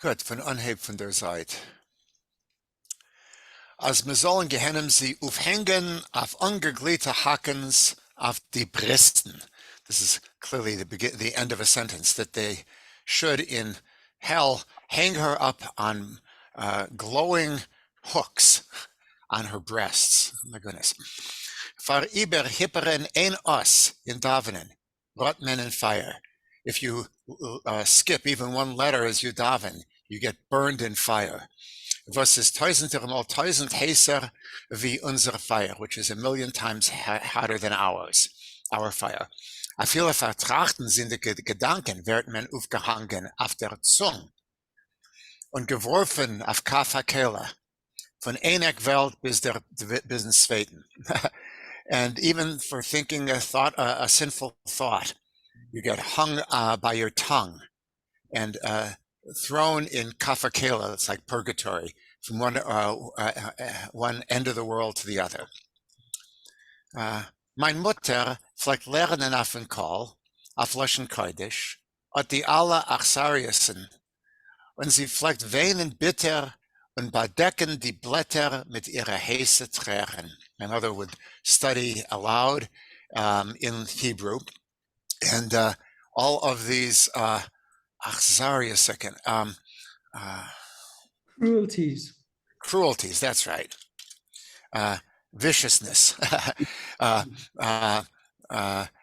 Gut, von Anhieb von der Seite. Als wir sollen gehennen sie aufhängen auf angegliederte Hakens auf die Bristen. This is clearly the end of a sentence, that they should in hell hang her up on glowing hooks on her breasts. Oh my goodness. Far iber hipperen ein us in davenen, brought men in fire. If you skip even one letter as you daven, you get burned in fire. Was ist tausendmal tausend heißer wie unser fire, which is 1,000,000 times hotter than ours, our fire. A viele vertrachten sind die Gedanken, wird man aufgehangen auf der Zunge und geworfen auf Kafakela, von Enek Welt bis der Zweiten. And even for thinking a sinful thought, you get hung by your tongue and thrown in Kafakela. It's like purgatory, from one end of the world to the other. Mein Mutter fleckt lernen auf den Call, auf Lashon Kodesh, hat die alle Achsariusen, und sie fleckt weinen bitter und bedecken die Blätter mit ihrer heißen Tränen. My mother would study aloud in Hebrew, and all of these cruelties, that's right, viciousness,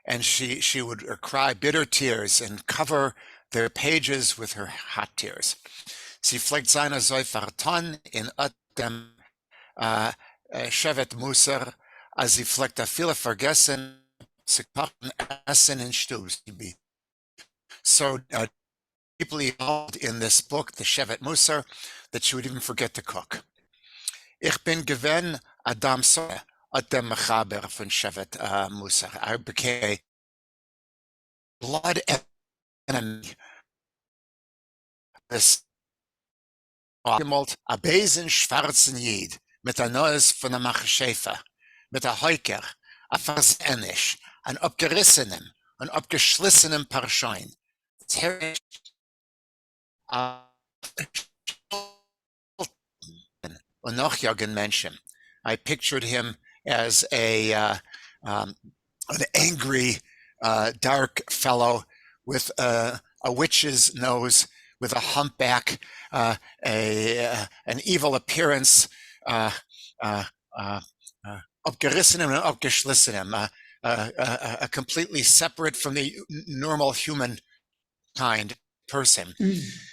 and she would cry bitter tears and cover their pages with her hot tears. Sie fleckt seine Seufarton in dem Shevet Musar, as sie fleckt a viele vergessen, sie kochen Essen in Stubs. So deeply involved in this book, the Shevet Musar, that she would even forget to cook. Ich bin gewen Adam Soe at dem Mechaber von Shevet Musar. I became blood enemy. This gemalt a besen schwarzen Jid mit a Neues von der Machschefer, mit a Heuker, a Versenisch, an abgerissenem und abgeschlissenem Parschein. Und noch jagen Menschen. I pictured him as an angry, dark fellow with a witch's nose, with a humpback, an evil appearance, abgerissenem and abgeschlissenem, completely separate from the normal human kind person.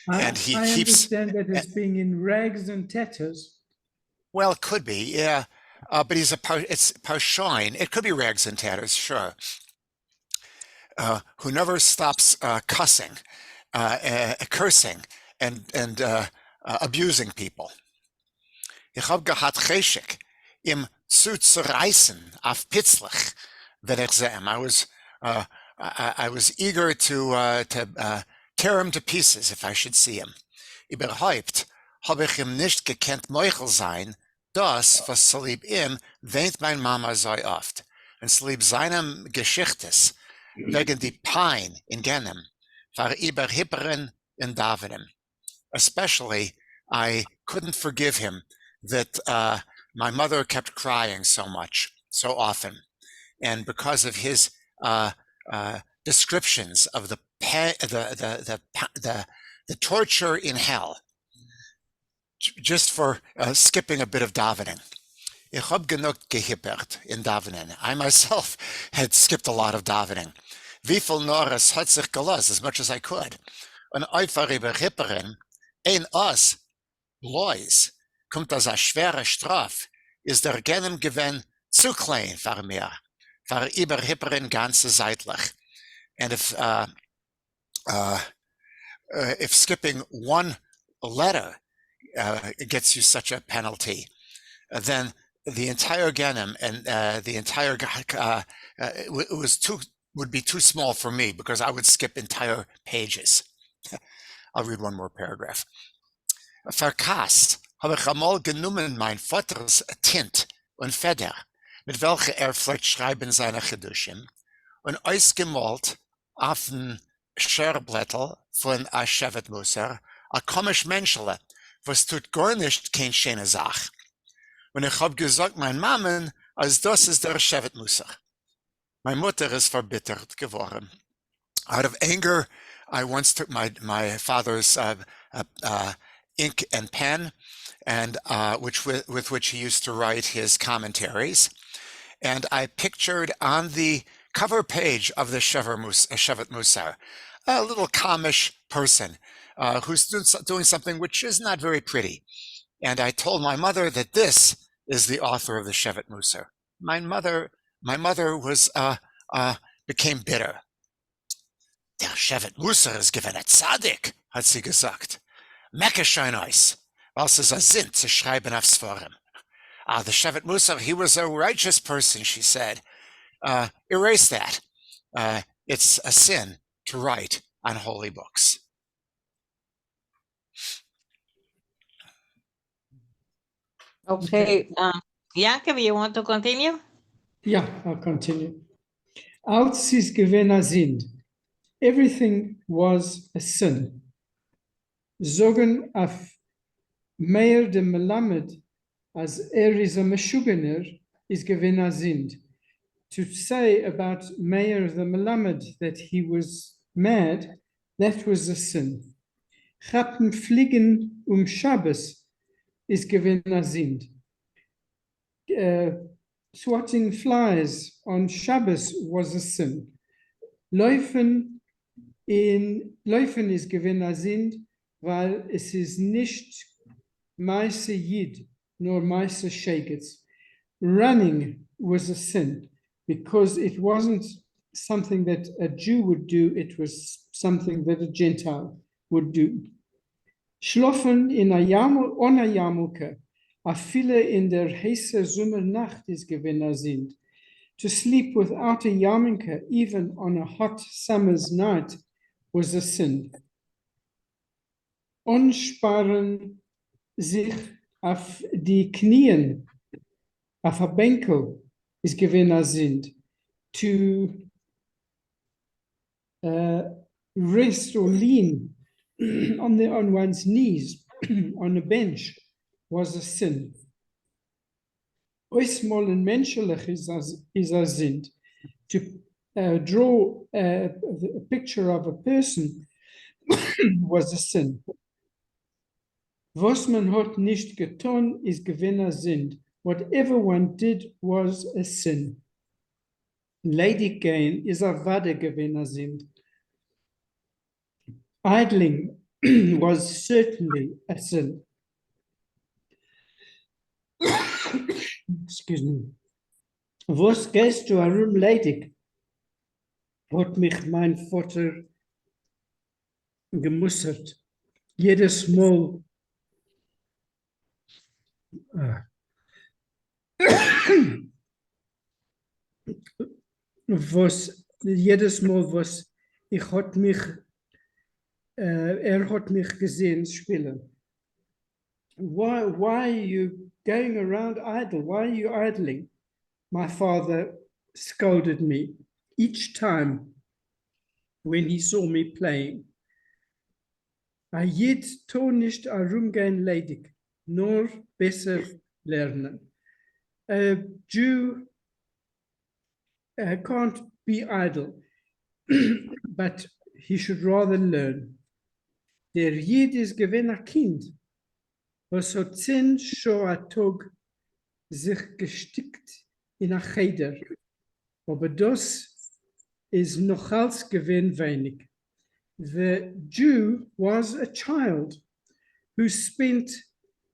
And he keeps... I understand that as being in rags and tatters. Well, it could be, yeah. But it's Parshain. It could be rags and tatters, sure. Who never stops cursing and abusing people. Ich hab gehad cheshik im zu zerreißen auf pitzlich, wenn ich seh him. I was eager to tear him to pieces if I should see him. Überhaupt habe ich ihm nicht gekannt Meuchel sein, das, was zu lieb ihm, weint mein Mama so oft. Und zu lieb seinem Geschichtes, wegen die Pein in Genem, war überhipperen in Davinem. Especially, I couldn't forgive him that my mother kept crying so much, so often. And because of his descriptions of the torture in hell, just for skipping a bit of davening. Ich hab genug gehippert in davening. I myself had skipped a lot of davening. Wie viel Norris hat sich gelost, as much as I could. Und einfach überhipperen, ein us, Lois, kommt als a schwere Straf, ist der Genem gewen zu klein für mir, für überhipperen ganze seitlich. And if skipping one letter gets you such a penalty, then the entire Genem and the entire would be too small for me, because I would skip entire pages. I'll read one more paragraph. Verkast habe ich einmal genommen mein Vaters Tint und Feder, mit welcher vielleicht schreiben seine Chedushim, und ausgemalt auf den Scherblättel von a Shevet Musar a komisch Menschele, was tut gar nicht kein schöne Sach. Und ich hab gesagt, mein Mammen, als das ist der Shevet Musar. My Mutter is verbittert geworden. Out of anger, I once took my father's ink and pen, and with which he used to write his commentaries, and I pictured on the cover page of the Shevet Musar a little comish person who's doing something which is not very pretty. And I told my mother that this is the author of the Shevet Musar. My mother was became bitter. Der Shevet Musar is given a Tzaddik, hat sie gesagt. Mecke schein eus, was es a Sinn zu schreiben aufs Forum. The Shevet Musar, he was a righteous person, she said. Erase that. It's a sin to write on holy books. Okay. Yankee, you want to continue? Yeah, I'll continue. Als is gewinner sind, everything was a sin. Zogen af Meir de Melamed, as is a Meshugener, is gewinner sind. To say about Meir the Melamed that he was mad, that was a sin. Chappen fliegen Shabbos is gewinner sind. Swatting flies on Shabbos was a sin. Läufen is gewinner sind, weil es ist nicht meise Yid nor meise Shegetz. Running was a sin because it wasn't something that a Jew would do, it was something that a Gentile would do. Schlafen on a Yarmulke, a viele in der heiße Sommernacht is gewinner sind. To sleep without a yarmulke, even on a hot summer's night, was a sin. Onsparen sich auf die Knien, auf a Benkel, is gewinner sind. To rest or lean on one's knees on a bench was a sin. Oismolen menschlich is a sin. To draw a picture of a person was a sin. Was man hat nicht getan is gewinner sind. Whatever one did was a sin. Lady Gain is a vade gewinner sind. Idling was certainly a sin. Excuse me. Was gehst du herum ledig? Hat mich mein Vater gemustert. Jedes Mal. Jedes Mal, was ich hat mich, hat mich gesehen spielen. Why are you going around idle? Why are you idling? My father scolded me each time when he saw me playing. A jed to nicht herumgehen ledig, nur besser lernen. A Jew can't be idle, but he should rather learn. Der Jid is gewinn a Kind, was hat 10 Scho a Tag sich gestickt in a Cheder. Aber das is noch als gewinn wenig. The Jew was a child who spent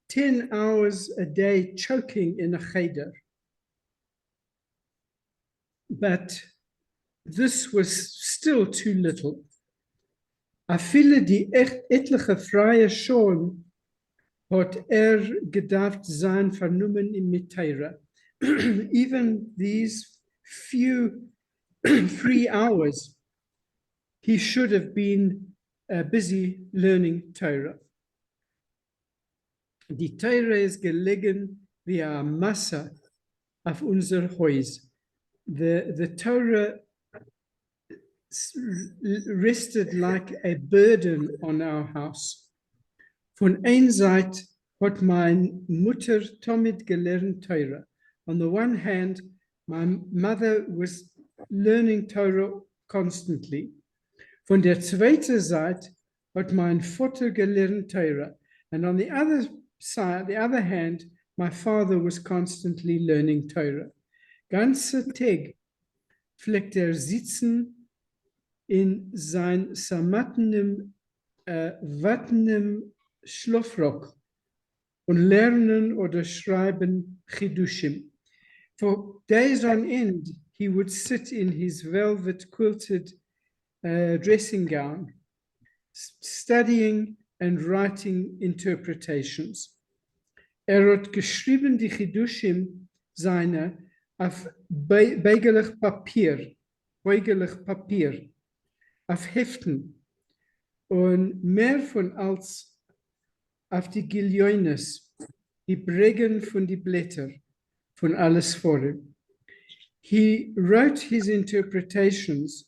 10 hours a day choking in a cheder. But this was still too little. A viele die etliche freie Schoen hat gedarft sein vernommen in Miteira. Even these few free hours, he should have been busy learning Torah. Die Torah ist gelegen wie eine Masse auf unser Haus. The Torah rested like a burden on our house. Von einer Seite hat meine Mutter damit gelernt Torah. On the one hand, my mother was learning Torah constantly. Von der zweiten Seite hat mein Vater gelernt Torah. And on the other side, the other hand, my father was constantly learning Torah. Ganze Tag pflegt sitzen in sein samattenem, wattenem Schlafrock und lernen oder schreiben Chidushim. For days on end, he would sit in his velvet quilted dressing gown, studying and writing interpretations. Hat geschrieben die Chidushim seine auf beugelig Papier, auf Heften und mehr von als auf die Giljoines, die Breggen von die Blätter, von alles vor ihm. He wrote his interpretations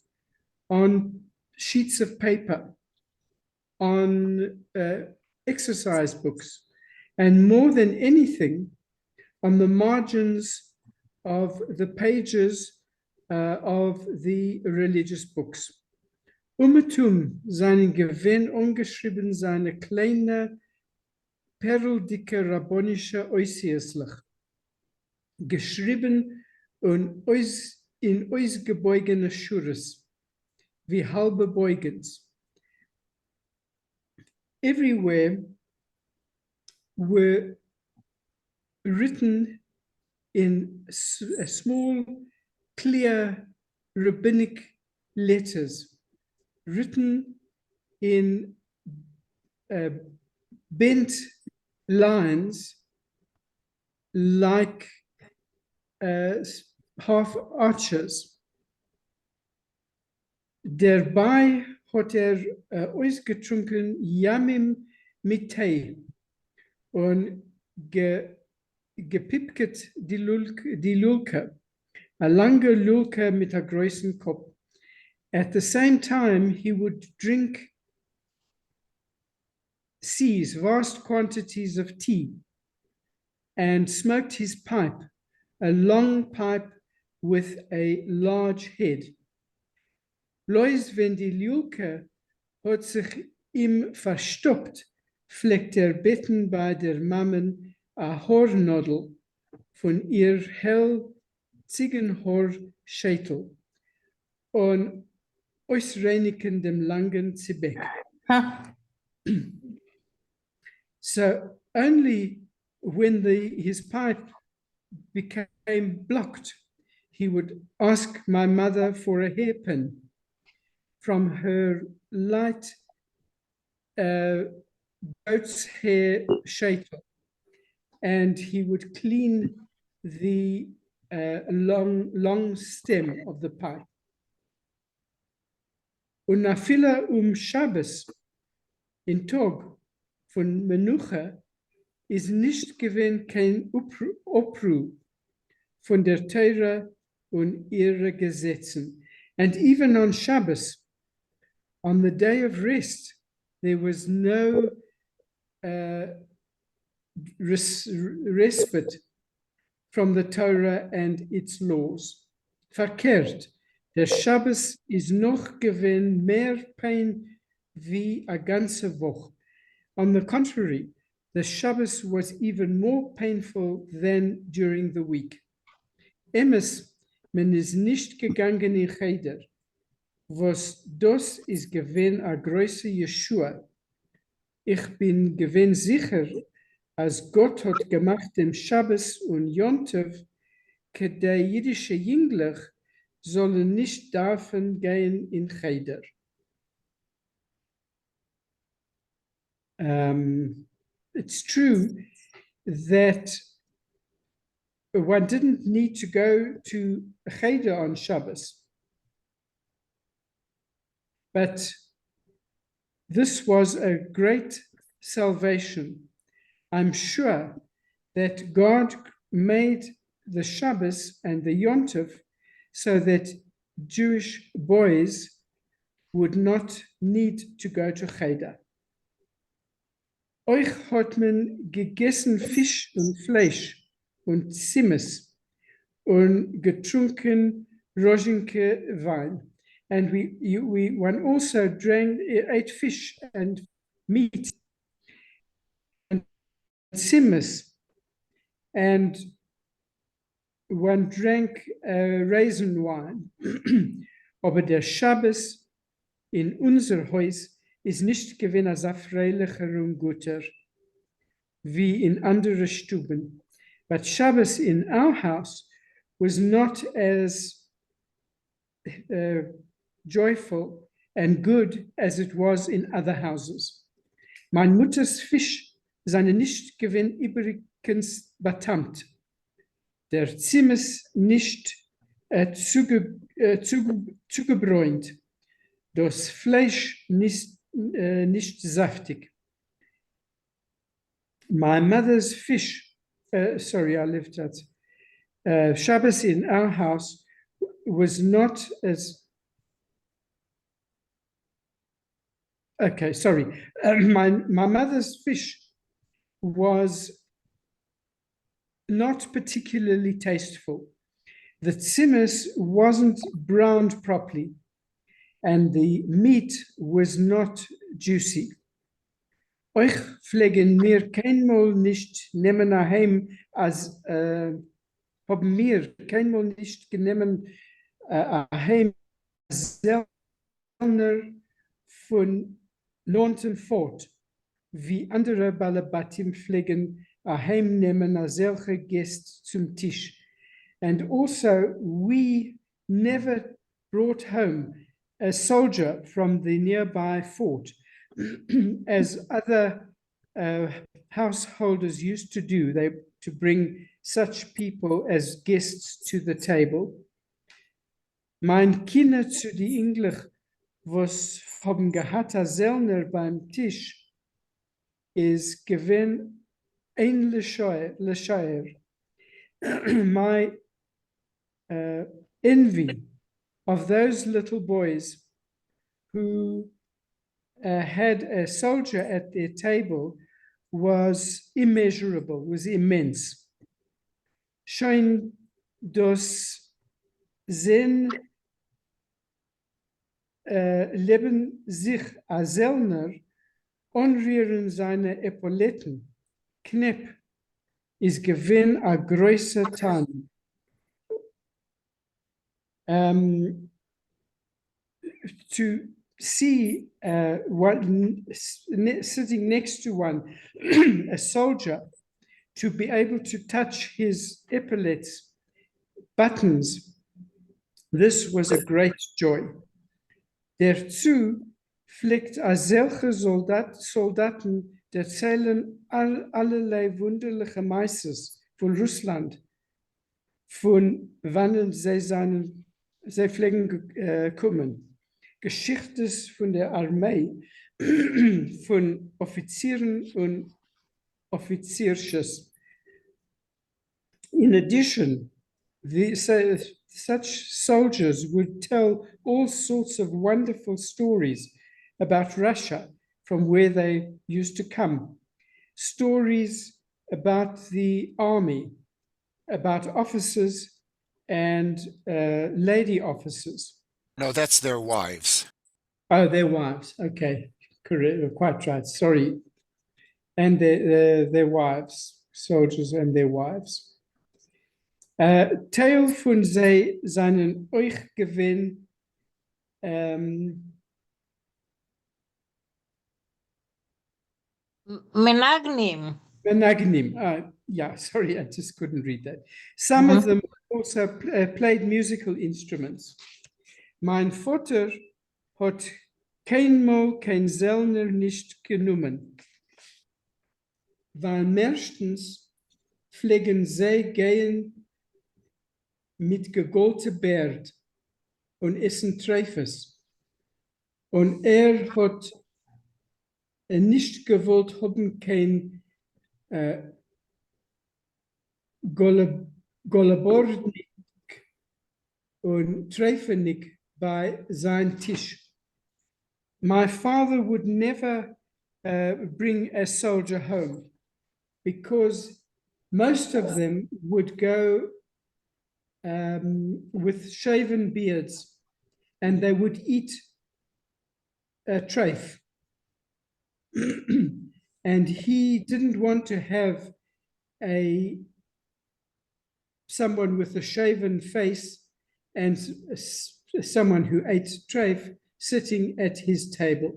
on sheets of paper, on exercise books, and more than anything, on the margins of the pages of the religious books. Seinen Gewinn ungeschrieben seine kleine perldicke rabbonische Oisieslach, geschrieben und in ausgebeugene Schures, wie halbe Beugens. Everywhere were written in small, clear rabbinic letters, written in bent lines like half arches. Dabei hat ausgetrunken Yamim mit Tee und gepipket die Lulke, a lange Lulke mit a großen Kopf. At the same time, he would seize vast quantities of tea and smoked his pipe, a long pipe with a large head. Bloß wenn die Lulke hat sich ihm verstoppt, fleckt bitten bei der Mammen a Haarnadel von ihr hell Ziegenhaarscheitel und ausreinigen dem langen Zibek. So only when his pipe became blocked, he would ask my mother for a hairpin from her light goat's hair shaitel, and he would clean the long stem of the pipe. Und nach viele Shabbos in Tag von Menucha ist nicht gewesen kein Obruh von der Torah und ihre Gesetzen. And even on Shabbos, on the day of rest, there was no respite from the Torah and its laws. Verkehrt, der Shabbos ist noch gewesen mehr Pain wie a ganze Woche. On the contrary, the Shabbos was even more painful than during the week. Emes, man ist nicht gegangen in Cheder, was das ist gewesen a große Yeshua. Ich bin gewesen sicher, als Gott hat gemacht dem Shabbos und Jontef, der jüdische Jüngler sollen nicht dürfen gehen in Cheder. It's true that one didn't need to go to Cheder on Shabbos, but this was a great salvation. I'm sure that God made the Shabbos and the Yontef so that Jewish boys would not need to go to Cheder. Euch hat man gegessen Fisch und Fleisch und Zimmes und getrunken Rosinke Wein. And one also ate fish and meat and Zimmes, and one drank raisin wine. Aber der Schabbes in unser Haus ist nicht gewesen so freilicher und guter wie in andere Stuben. But Shabbos in our house was not as joyful and good as it was in other houses. Mein Mutters Fisch seine nicht gewinn übrigens betamt. Der Zimmes nicht zugebräunt. Das Fleisch nicht saftig. My mother's fish, sorry, I left that. Shabbos in our house was not as, okay, sorry. My mother's fish was not particularly tasteful. The tzimmes wasn't browned properly, and the meat was not juicy. Euch pflegen mir keinmal nicht nehmen heim, als haben mir keinmal nicht genommen heim Zellner von Lonten fort, wie andere Balabatim pflegen heimnehmen als solche Gäste zum Tisch. And also, we never brought home a soldier from the nearby fort, as other householders used to do, to bring such people as guests to the table. Mein Kinder zu die Englisch, was haben gehabt a Zellner beim Tisch, is gewinn ein Leshaer. My envy of those little boys who had a soldier at their table was immeasurable, was immense. Schon das Sinn leben sich a Zellner anrühren seine Epauletten, Knepp, is gewinn a größer Tan. To see sitting next to one, a soldier, to be able to touch his epaulets, buttons, this was a great joy. Dazu pflegt solche Soldaten erzählen allerlei wunderliche Meisters von Russland, von wann sie pflegen kommen. Geschichten von der Armee, von Offizieren und Offiziersches. In addition, such soldiers would tell all sorts of wonderful stories about Russia from where they used to come. Stories about the army, about officers and lady officers. No, that's their wives. Oh, their wives. Okay, correct, quite right. Sorry. And their wives, soldiers and their wives. Teil von seinen euch gewinn Menagnim. Menagnim. Yeah, sorry, I just couldn't read that. Some of them also played musical instruments. Mein Vater hat keinmal kein Zellner nicht genommen, weil meistens pflegen sie gehen mit gegolter Bärd und essen Treifes. Und hat nicht gewollt haben kein Golabornik und Treifenik by sein Tisch. My father would never bring a soldier home, because most of them would go with shaven beards, and they would eat treif. And he didn't want to have someone with a shaven face and someone who ate treif sitting at his table.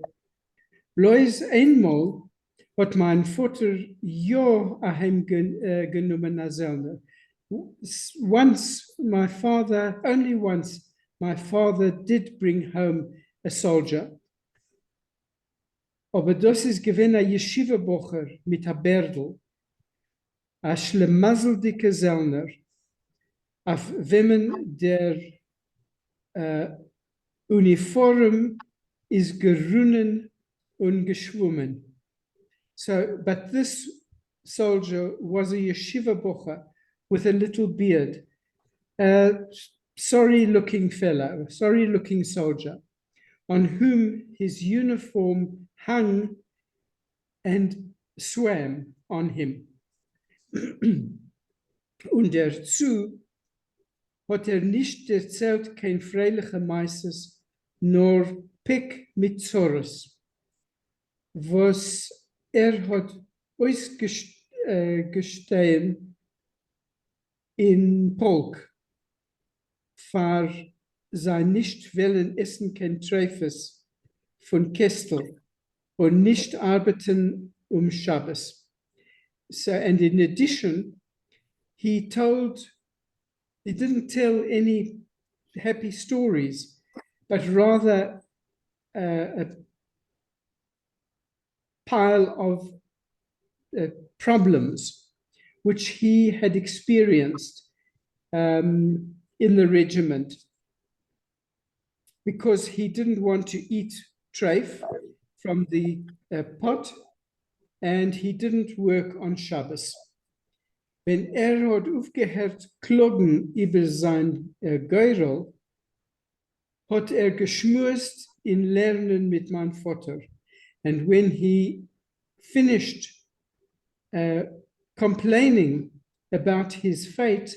Lois eenmaal wat mijn vader ja ahem genomen na Zelda. Once my father, only once, my father did bring home a soldier. Aber das ist gewesen ein Yeshiva-Bocher mit a Berdel, a schlemazzeldicke Zellner, auf wem der Uniform ist gerunnen und geschwommen. So, but this soldier was a yeshiva bocher with a little beard, a sorry-looking fellow, sorry-looking soldier, on whom his uniform hung and swam on him. Und dazu hat nicht erzählt kein freiliche Meises, nor Pick mit Zorus, was hat ausgestehen in Polk, für sein nicht wollen essen kein Treifes von Kestel und nicht arbeiten Shabbos. So, and in addition, he didn't tell any happy stories, but rather a pile of problems which he had experienced in the regiment, because he didn't want to eat treif from the pot, and he didn't work on Shabbos. Wenn hat aufgehört klagen über sein Geurel, hat geschmust in Lernen mit meinem Vater. And when he finished complaining about his fate,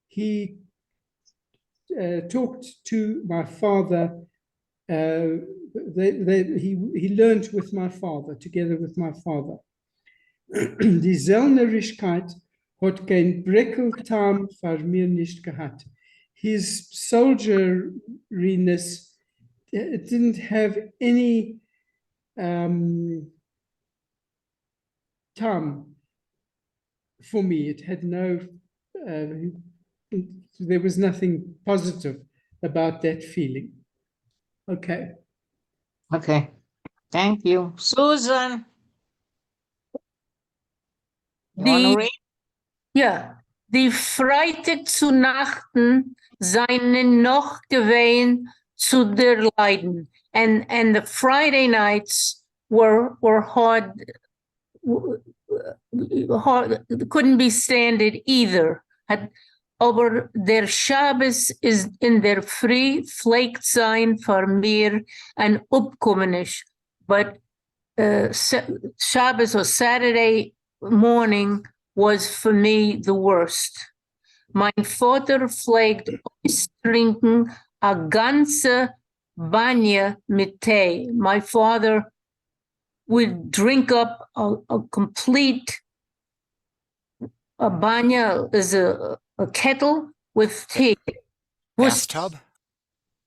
he talked to my father. He learned with my father, together with my father. Die Zellnerigkeit hat kein Breckeltam für mir nicht gehabt. His soldieriness didn't have any time for me. It had no, there was nothing positive about that feeling. Okay. Okay, thank you. Susan? You want to Die, read? ja, die Freitag zu Nachten seien noch gewesen zu der Leiden. And the Friday nights were hard, couldn't be standard either. Aber der Shabbos is in der Früh pflegt sein für mir ein Upkommenisch. But Shabbos or Saturday morning was for me the worst. Mein Vater pflegt trinken a ganze Banya mit Tee. My father would drink up a complete, a banya is a kettle with tea. Bathtub?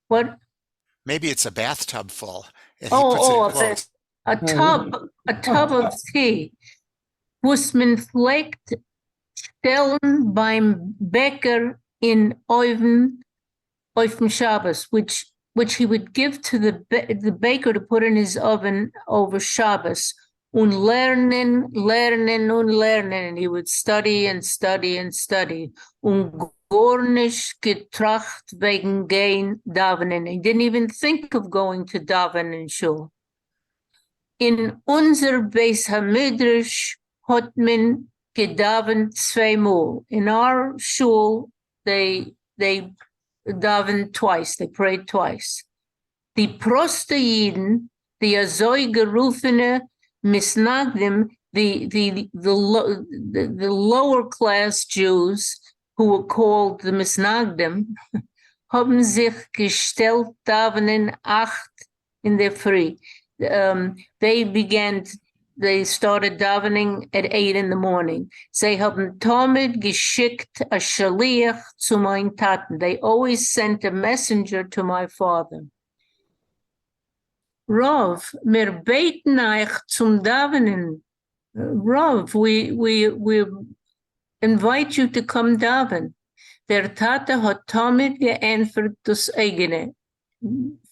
What? Maybe it's a bathtub full. And he puts it in quotes. a tub of tea. Was men pflegt stellen beim Bäcker in Oven auf dem Shabbos, which he would give to the baker to put in his oven over Shabbos. Und lernen. And he would study and study and study. Und gar nicht getracht wegen gehen davenen. He didn't even think of going to daven in shul. In unser Beis Hamidrash hat man gedavent zweimal. In our shul, they davened twice. They prayed twice. Die Prostejiden, the azoi gerufene misnagdim, the lower class Jews who were called the misnagdim, haben sich gestellt davenen 8 in der Früh. They started davening at 8 in the morning. Sie haben Talmud geschickt a Shaliach zu mein Taten. They always sent a messenger to my father. Rav, mir beten euch zum Davenen. Rav, we invite you to come daven. Der Tate hat Talmud geantwortet das eigene.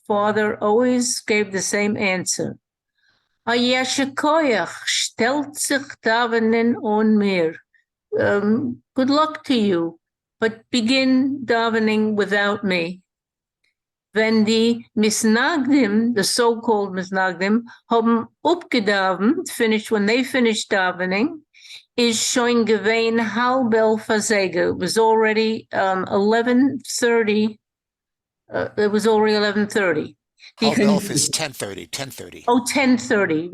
Father always gave the same answer. Ayashikoyach stellt sich davenen on mir. Good luck to you, but begin davening without me. Wenn die Misnagdim, the so-called Misnagdim, haben upgedavend, when they finished davening, is schon gewein halbel fazege. It was already 11:30. It was already 11:30. Half elf is 10:30. 10:30. Oh, 10:30.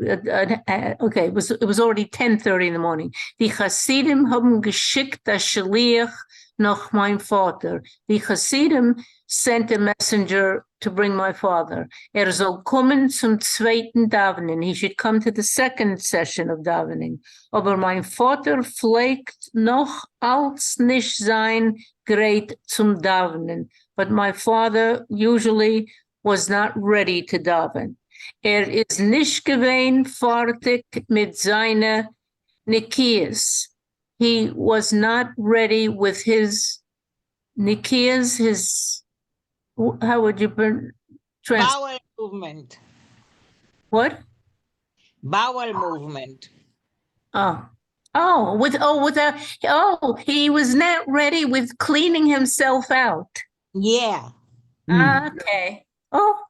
Okay, it was already 10:30 in the morning. Die Hasidim haben geschickt das Shaliach nach mein Vater. Die Hasidim sent a messenger to bring my father. Soll kommen zum zweiten Davening. He should come to the second session of davening. Aber mein Vater pflegt noch als nicht sein gerät zum Davening. But my father usually was not ready to daven. Is nicht gewein fertig mit seiner Nikias. He was not ready with his Nikias, his, how would you translate? Bowel movement. What? Bowel movement. He was not ready with cleaning himself out. Yeah. Okay. Oh,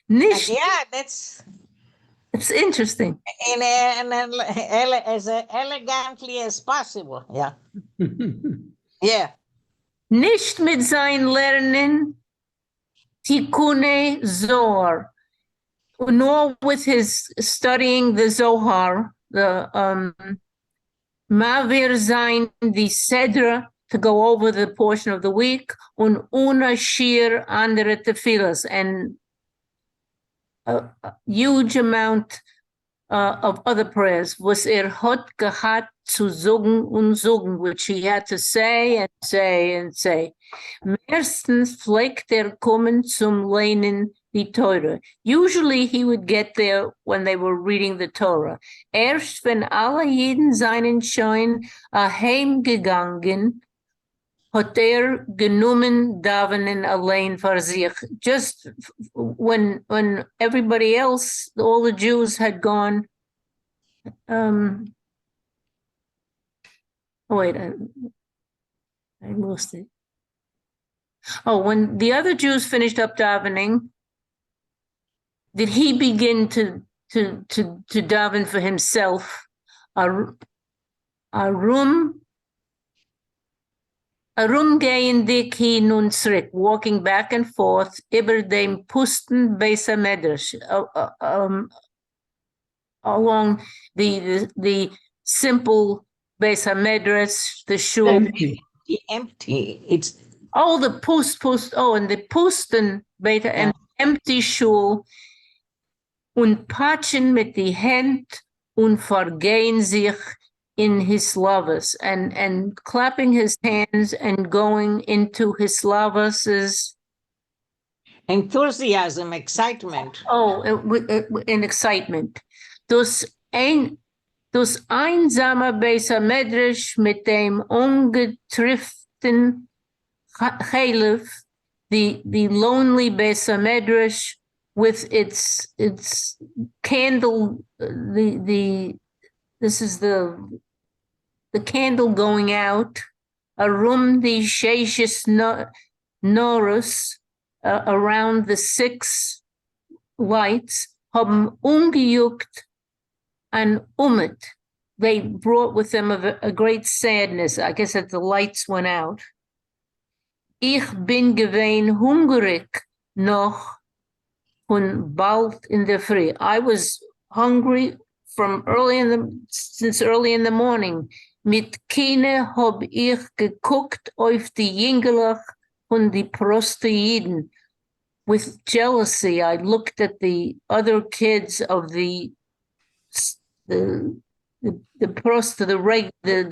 nicht. Yeah, that's It's interesting. as elegantly as possible. Yeah. Yeah. Nicht mit sein Lernen Tikune Zohar, nor with his studying the Zohar, the Mavir sein, the Sedra, to go over the portion of the week, und una shir andere tefillas, and a huge amount of other prayers, was hot gehat zu sagen und sagen, which he had to say and say and say. Meistens pflegt kommen zum Lernen die Torah. Usually he would get there when they were reading the Torah. Erst wenn alle Jeden seinen Schein heimgegangen, hat genommen davenen allein für sich. Just when everybody else, all the Jews had gone. Wait, I lost it. Oh, when the other Jews finished up davening, did he begin to daven for himself? A room gehen dik he nun zurück, walking back and forth über dem Pusten Beis Medrash, along the simple Beis Medrash, the shul. Empty. It's the Pust. Oh, and the Pusten Beta and empty shul. Und patschen mit die Hand und vergehen sich in his lavas, and clapping his hands and going into his lavas is enthusiasm, excitement. In excitement. Dus einsame Beis Medrash mit dem ungetrifften Chalef, the lonely Beis Medrash with its candle, this is the candle going out, a room the Sheshis Norus, around the 6 lights, haben ungejuckt and they brought with them a great sadness. I guess that the lights went out. Ich bin gewein hungrig noch von bald in der Früh. I was hungry since early in the morning. Mit Kine hab ich geguckt auf die Jüngelach von die Prostoiden. With jealousy, I looked at the other kids of the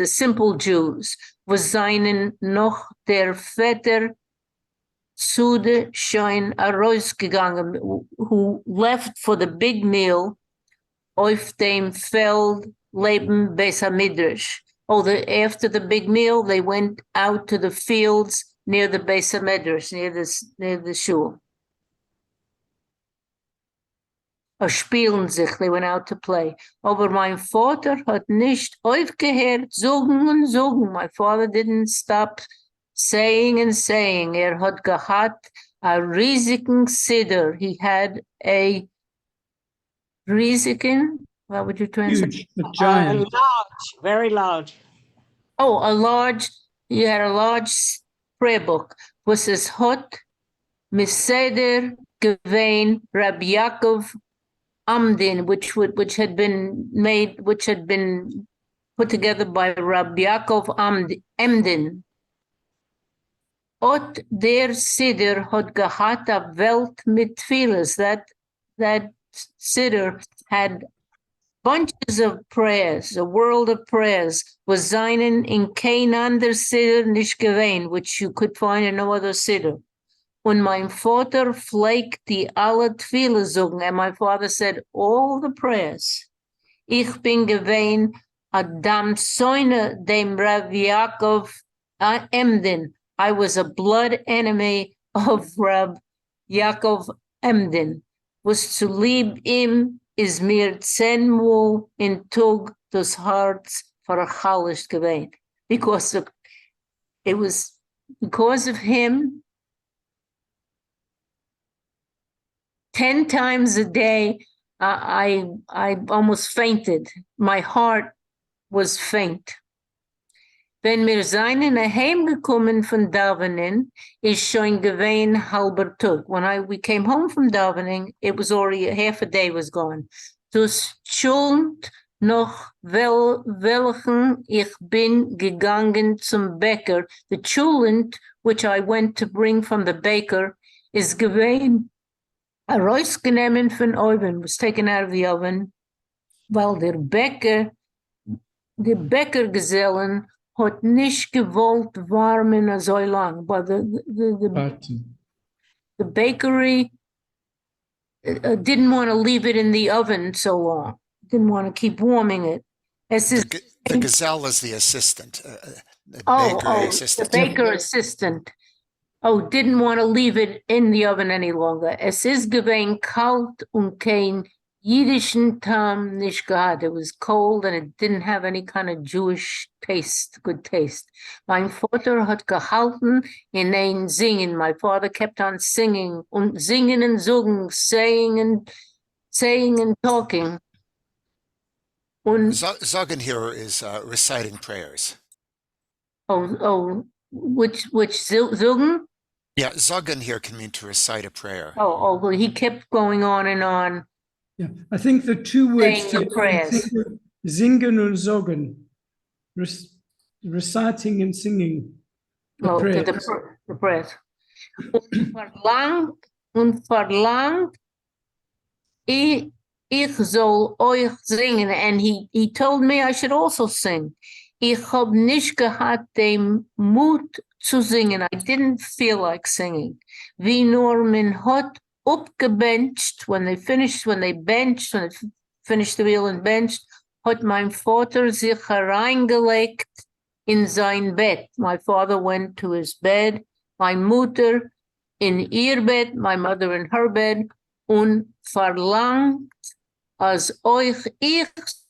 simple Jews. Was seinen noch der Vetter Sude schon herausgegangen, who left for the big meal auf dem Feld Leben Beis Midrash. After the big meal, they went out to the fields near the Beis Midrash, near the shul. Spielen sich, they went out to play. Aber mein Vater hat nicht aufgehört, sagen und sagen. My father didn't stop saying and saying. Hat gehabt a riesigen Siddur. He had a riesigen, what would you translate? Huge, a giant. Large, very large. Oh, he had a large prayer book. Was es hot, Miseder, Gewein, Rabbi Yaakov, Amdin, which had been put together by Rabbi Yaakov Emden. Ot der Siddur hat gehat a Welt mit Tfilas. That Siddur had bunches of prayers, a world of prayers. Was seinen in kein ander Siddur nicht gewesen, which you could find in no other Siddur. Und mein Vater pflegt die alle Tfile sagen, and my father said all the prayers. Ich bin gewesen Adam Soine dem Rav Yaakov Emden. I was a blood enemy of Rav Yaakov Emden. Was zu lieb ihm is mir 10 in Tug des Hearts verhallischt gewesen. Because of him, 10 times a day, I almost fainted. My heart was faint. Wenn wir seien heimgekommen von Davening, is schon gewesen halber Tag. When we came home from Davening, it was already half a day was gone. Dus schuld noch welchen ich bin gegangen zum Bäcker. The chulent which I went to bring from the baker is gewesen herausgenommen von oven, was taken out of the oven, weil der Bäckergesellen hat nicht gewollt warmen so lang. But the bakery didn't want to leave it in the oven so long. Didn't want to keep warming it. The gazelle is the assistant, the bakery assistant. The baker assistant. Didn't want to leave it in the oven any longer. Es ist gewesen kalt und kein jüdischen Tam nicht gehabt. It was cold and it didn't have any kind of Jewish good taste. Mein Vater hat gehalten in ein Singen. My father kept on singing und singen and singen, saying and talking. Und Sagen here is reciting prayers. Which singen? Yeah, Zagan here can mean to recite a prayer. Well, he kept going on and on. Yeah, I think the two words Saying the prayers. Singen und Sagen, reciting and singing the prayers. The prayers. Verlangt, ich soll euch singen. And he told me I should also sing. Ich hab nicht gehabt den Mut zu singen. I didn't feel like singing. Wie nur man hat upgebenched, when they finished the meal and benched, hat mein Vater sich hereingelegt in sein Bett. My father went to his bed, my Mutter in ihr Bett, my mother in her bed, und verlangt, als euch ich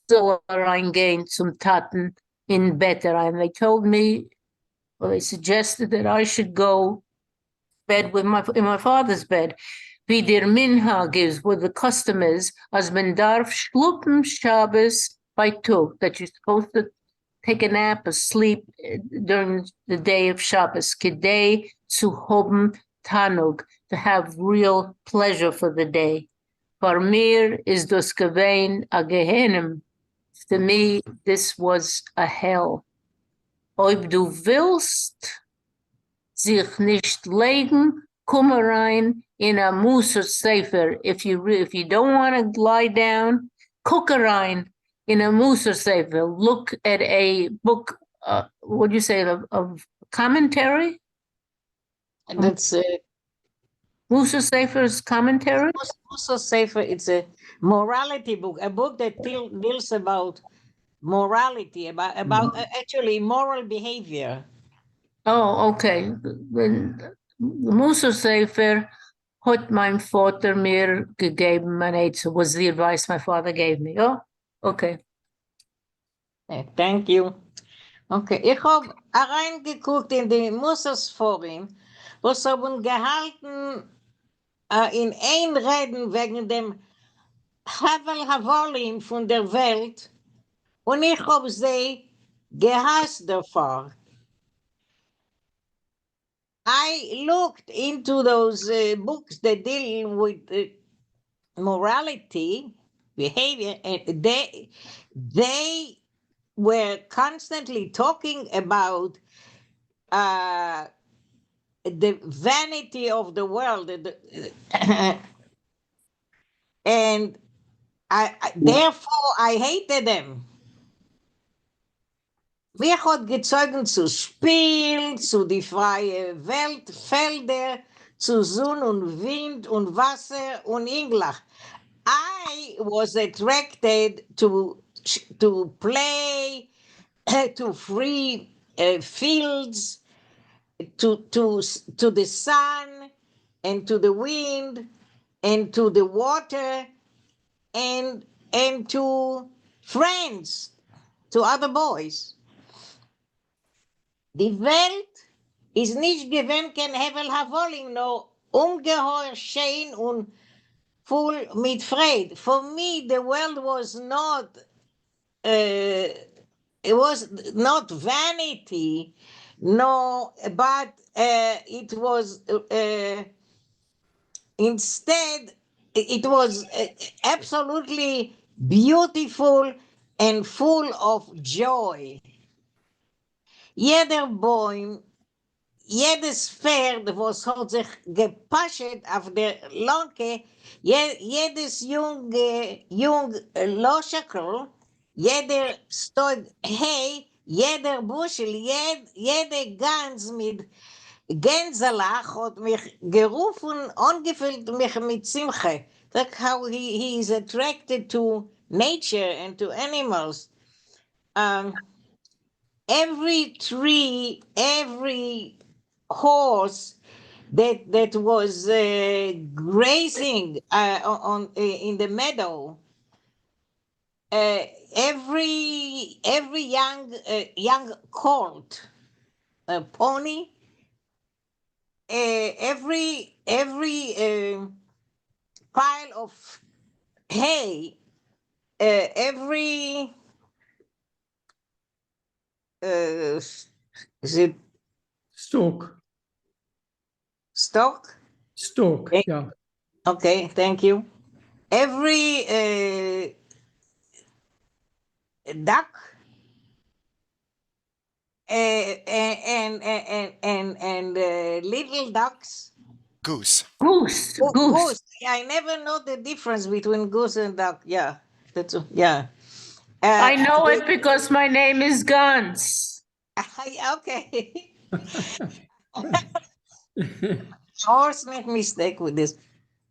soll reingehen zum Taten in better. And they told me, they suggested that I should go bed in my father's bed. Wie der Minhag is, what the custom is, as man darf schlupen Shabbos by Tug, that you're supposed to take a nap or sleep during the day of Shabbos, kedei zu hoben Tanug, to have real pleasure for the day. For mir is dus gewein a Gehennem. To me, this was a hell. Ob du willst sich nicht legen, komm rein in a Musa Sefer. If you don't want to lie down, cook rein in a Musa Sefer. Look at a book, what do you say, of commentary? That's Musa Sefer's commentary? also safer. It's a morality book, a book that deals about morality, about actually moral behavior. Oh, okay. The Musa Sefer hat mein Vater mir gegeben, mein Eitze, was the advice my father gave me. Oh, okay. Thank you. Okay, ich habe reingeguckt in die Musersforen, was haben gehalten in ein Reden wegen dem Havel Havolim von der Welt und ich habe sie gehasst davor. I looked into those books that deal with morality, behavior, and they were constantly talking about the vanity of the world, and therefore I hated them. Wer hat gezeugt zu Spiel, zu die freie Welt, Felder, zu Sonne und Wind und Wasser und Englach? I was attracted to play, to free fields, to the sun, and to the wind, and to the water, and to friends, to other boys. Die Welt ist nicht gewinn kein Hevel Havolim, nur ungeheuer schön und full mit Fried. For me, the world was not, it was not vanity, no, but it was instead, it was absolutely beautiful and full of joy. Jeder Baum, jedes Pferd, was hat sich gepaschet auf der Lonke, jedes jung Loschakel, jeder Stock Hay, jeder Buschel, jede Gans mit Gänselach hat mich gerufen, angefüllt mich mit Simche. That's how he is attracted to nature and to animals. Every tree, every horse that was grazing in the meadow, every young colt, pony, every pile of hay, every is it Stalk. stock? Stalk, Eh, yeah. Okay, thank you. Every duck and little ducks. Goose. Goose. Goose. I never know the difference between goose and duck. Yeah, that's yeah. I know it because my name is Gans. Okay. Horse make mistake with this.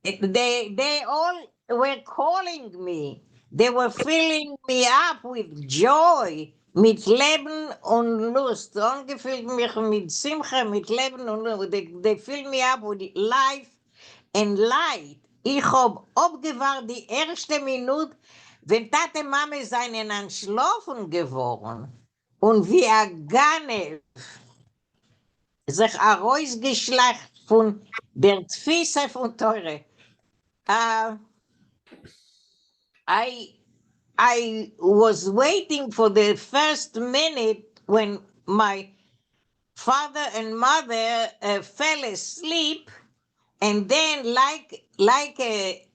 They all were calling me. They were filling me up with joy, mit Leben und Lust. Angefüllt mich mit Simcha, mit Leben und Lust. They fill me up with life and light. Ich hab abgewahrt die erste Minute, wenn Tate Mame seinen Anschlafen geworden und wie a Gane sich herausgeschlacht von der Tfise von Teure. I was waiting for the first minute when my father and mother fell asleep, And then like a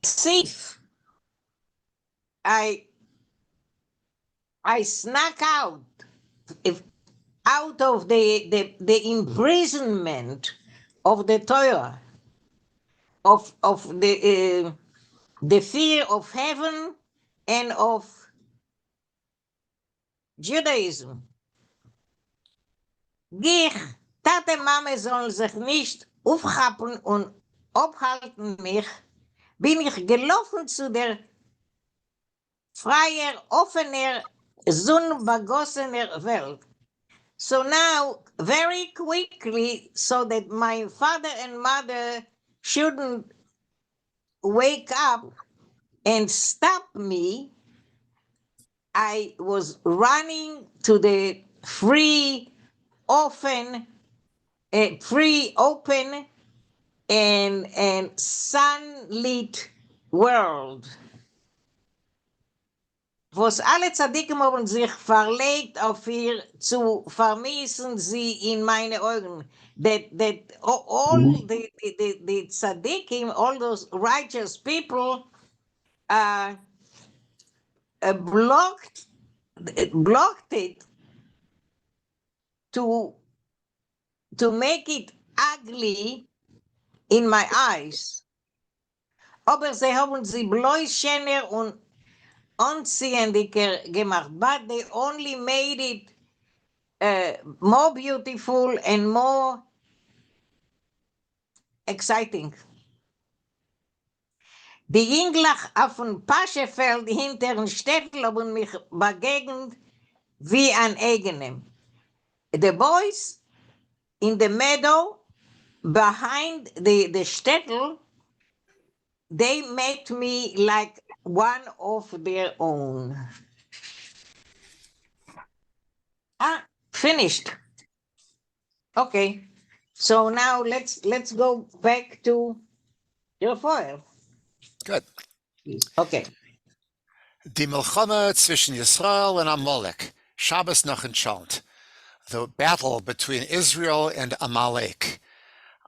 thief, I snuck out of the imprisonment of the Torah, of the fear of heaven and of Judaism. Gich, Tate Mame sollen sich nicht aufhappen und abhalten mich, bin ich gelaufen zu der freier, offener, sonnenbegossener Welt. So now, very quickly, so that my father and mother shouldn't wake up and stop me, I was running to the free, open, and sunlit world. Was alle Tzadikim haben sich verlegt auf ihr zu vermissen sie in meine Augen. That all the Tzadikim, all those righteous people, blocked it to make it ugly in my eyes. Aber sie haben sie bloß schöner und anziehendiger gemacht, but they only made it more beautiful and more exciting. Die Jinglach auf dem Paschefeld hinter dem Städtel haben mich begegnet wie ein eigenem. The boys in the meadow behind the Städtel, they met me like one of their own. Finished. Okay. So now let's go back to your file. Good. Okay. Die Milchama zwischen Yisrael and Amalek, Shabbos noch entschont. The battle between Israel and Amalek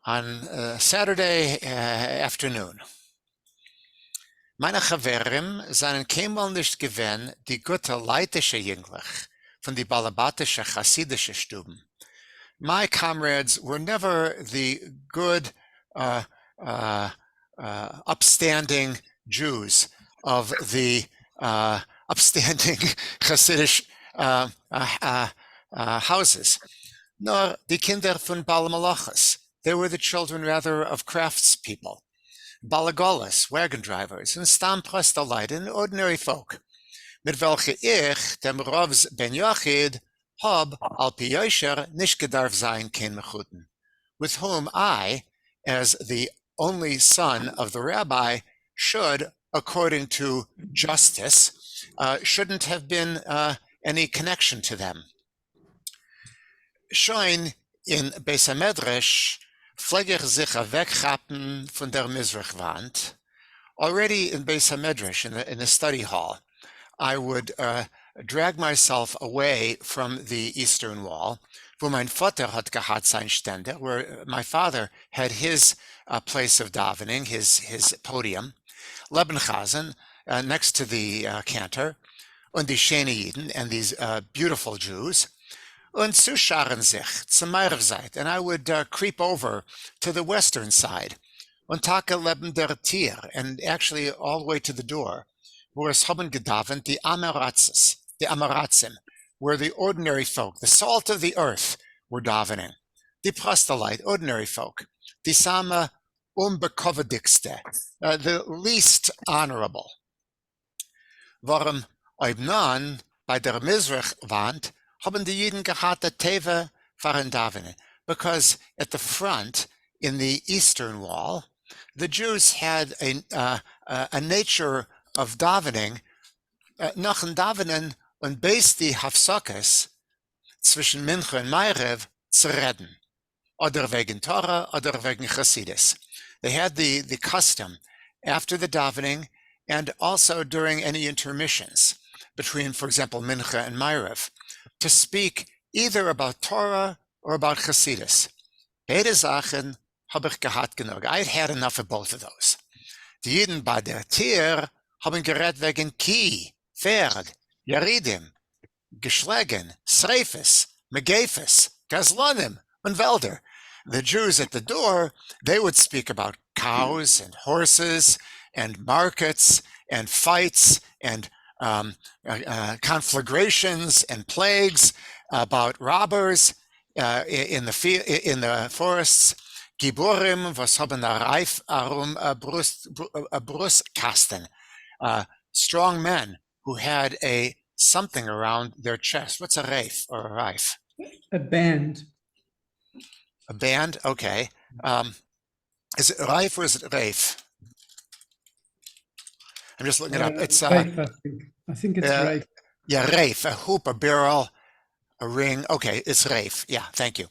on Saturday afternoon. Meine Chaverim seinen keinmal nicht gewähnt die gute leitische Jünglach von die balabatische chassidische Stuben. My comrades were never the good, upstanding Jews of the upstanding Hasidic houses, nor die Kinder von Balamalachas. They were the children rather of craftspeople, Balagolas, wagon drivers, and Stamprostaleiten, ordinary folk, mit welche ich, dem Rovs Ben Yochid, hab al pi yosher nicht gedarf sein kein mechuten, with whom I, as the only son of the rabbi, should, according to justice, shouldn't have been any connection to them. Schon in Beis HaMedrash pflege ich sich wegchappen von der Mizrachwand. Already in Beis HaMedrash, in the study hall, I would drag myself away from the eastern wall, wo mein Vater hat gehabt sein Ständer, where my father had his place of davening, his podium, Lebenchazen, next to the cantor, und die Shene Yidden, and these beautiful Jews, und zuscharen sich zum Meirevzeit, and I would creep over to the western side, und take leben der Tier, and actually all the way to the door, wo es haben gedavent, die Amaratzim, where the ordinary folk, the salt of the earth, were davening. Die Prostelite, ordinary folk, die Sama unbekovedigste, the least honorable. Warum Oibnan bei der Mizrachwand haben die Jiden gehabt der Teve fahren davenen? Because at the front, in the eastern wall, the Jews had a nature of davening, nach dem Davenen und bis die Hafsakas zwischen Mincha und Meirev zu reden, oder wegen Torah, oder wegen Chassidus. They had the custom after the davening and also during any intermissions between, for example, Mincha and Meirev, to speak either about Torah or about Chassidus. Beide Sachen hab ich gehabt genug. I had had enough of both of those. Die Jiden bei der Tier haben geredet wegen Ki, Pferd, Yaridim, Geschlagen, Sreifes, Megefes, Gazlanim, and Velder. The Jews at the door, they would speak about cows and horses and markets and fights and conflagrations and plagues, about robbers in the forests. Giborim, was haben a Reif a Brustkasten. Strong men who had something around their chest. What's a Reif or a Reif? A band. A band? Okay. Is it Reif or is it Reif? I'm just looking it up. It's Rafe, I think it's Rafe. Yeah, Reif, a hoop, a barrel, a ring. Okay, it's Reif. Yeah, thank you.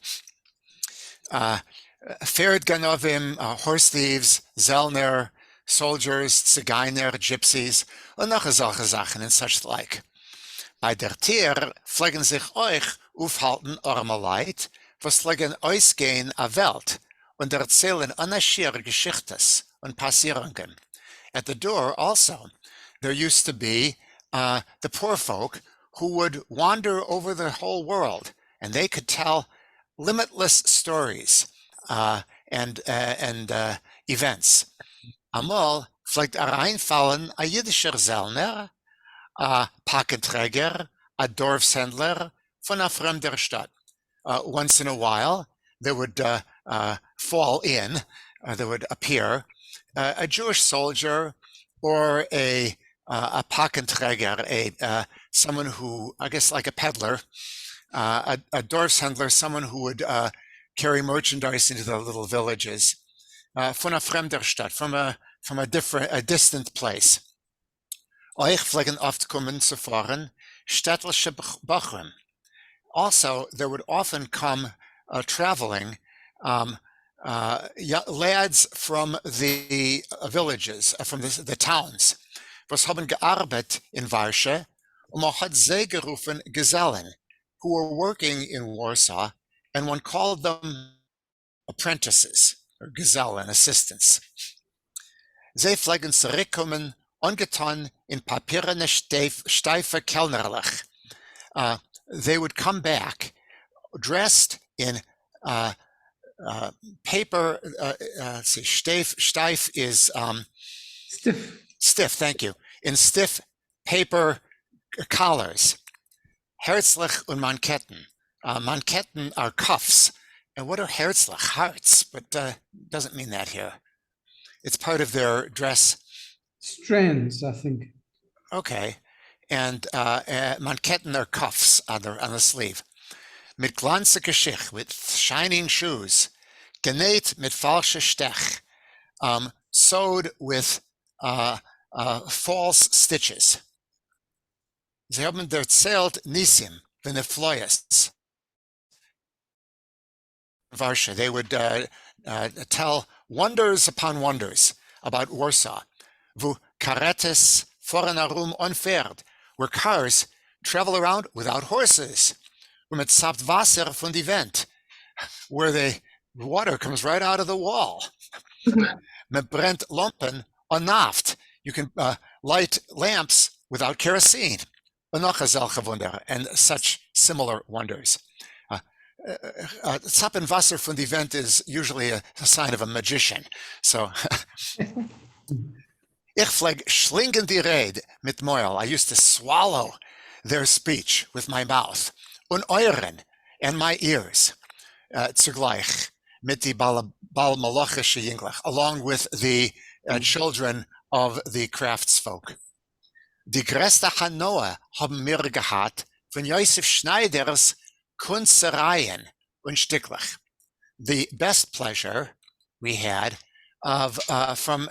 Pferd Ganovim, horse thieves, Zellner, soldiers, Zigeuner, gypsies, und noch solche Sachen and such like. Bei der Tier pflegen sich euch aufhalten arme Leid, was pflegen ausgehen a Welt und erzählen unerschere Geschichtes und Passierungen. At the door also, there used to be the poor folk who would wander over the whole world, and they could tell limitless stories and events. Amol vielleicht reinfallen a jüdischer Zellner, a Pakenträger, a Dorfshändler von a fremder Stadt. Once in a while, there would fall in, there would appear a Jewish soldier or a Pakenträger, someone who, I guess like a peddler, a Dorfshändler, someone who would carry merchandise into the little villages, von a fremder Stadt, from a distant place. Euch pflegen oft kommen zu fahren, städtische Bachrim. Also, there would often come traveling lads from the villages, from the towns, was haben gearbeitet in Warschau, man hat sie gerufen Gesellen, who were working in Warsaw, and one called them apprentices, or Gesellen, assistants. Sie pflegen zurückkommen, ungetan in papierene steife Kellnerlich. They would come back dressed in paper, steif is stiff, thank you, in stiff paper collars. Herzlich und Manketten. Manketten are cuffs. And what are Herzlich? Hearts, but doesn't mean that here. It's part of their dress. Strands, I think. Okay. And Manketten are cuffs on the sleeve. Mit glanze Geschicht, with shining shoes. Genäht mit falsche Stech. Sewed with false stitches. Sie haben erzählt Nisim, the Nefloists. Varsha, they would tell wonders upon wonders about Warsaw. Wo Karettes fahren herum on Pferd, where cars travel around without horses. Wo mit sabt Wasser von die Vent, where the water comes right out of the wall. Mit brennt Lampen on Naft, you can light lamps without kerosene. And such similar wonders. Zappen Wasser von die Vent is usually a sign of a magician. So, ich pfleg schlingen die Rede mit Meul. I used to swallow their speech with my mouth. Und euren, and my ears, zugleich, mit die Balmalochische Jünglich, along with the children of the craftsfolk. Die größte Hanoa haben wir gehabt von Josef Schneiders Kunstereien und Sticklich. The best pleasure we had of from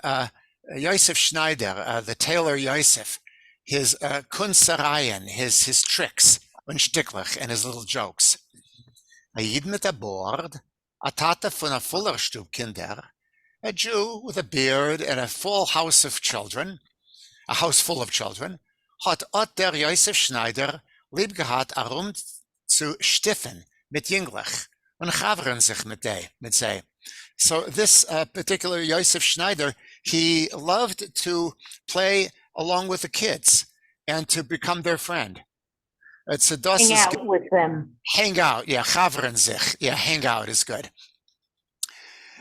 Josef Schneider, the tailor Josef, his Kunstereien, his tricks und Sticklich, and his little jokes. A Yid mit a board, a Tate von a Fullerstub-Kinder, a Jew with a beard and a full house of children, a house full of children, hat der Josef Schneider lieb gehabt, zu stiffen mit Jünglich und chaveren sich mit sei. So this particular Yosef Schneider, he loved to play along with the kids and to become their friend. It's a Hang out with them. hang out, yeah, chavren sich, yeah, hang out is good.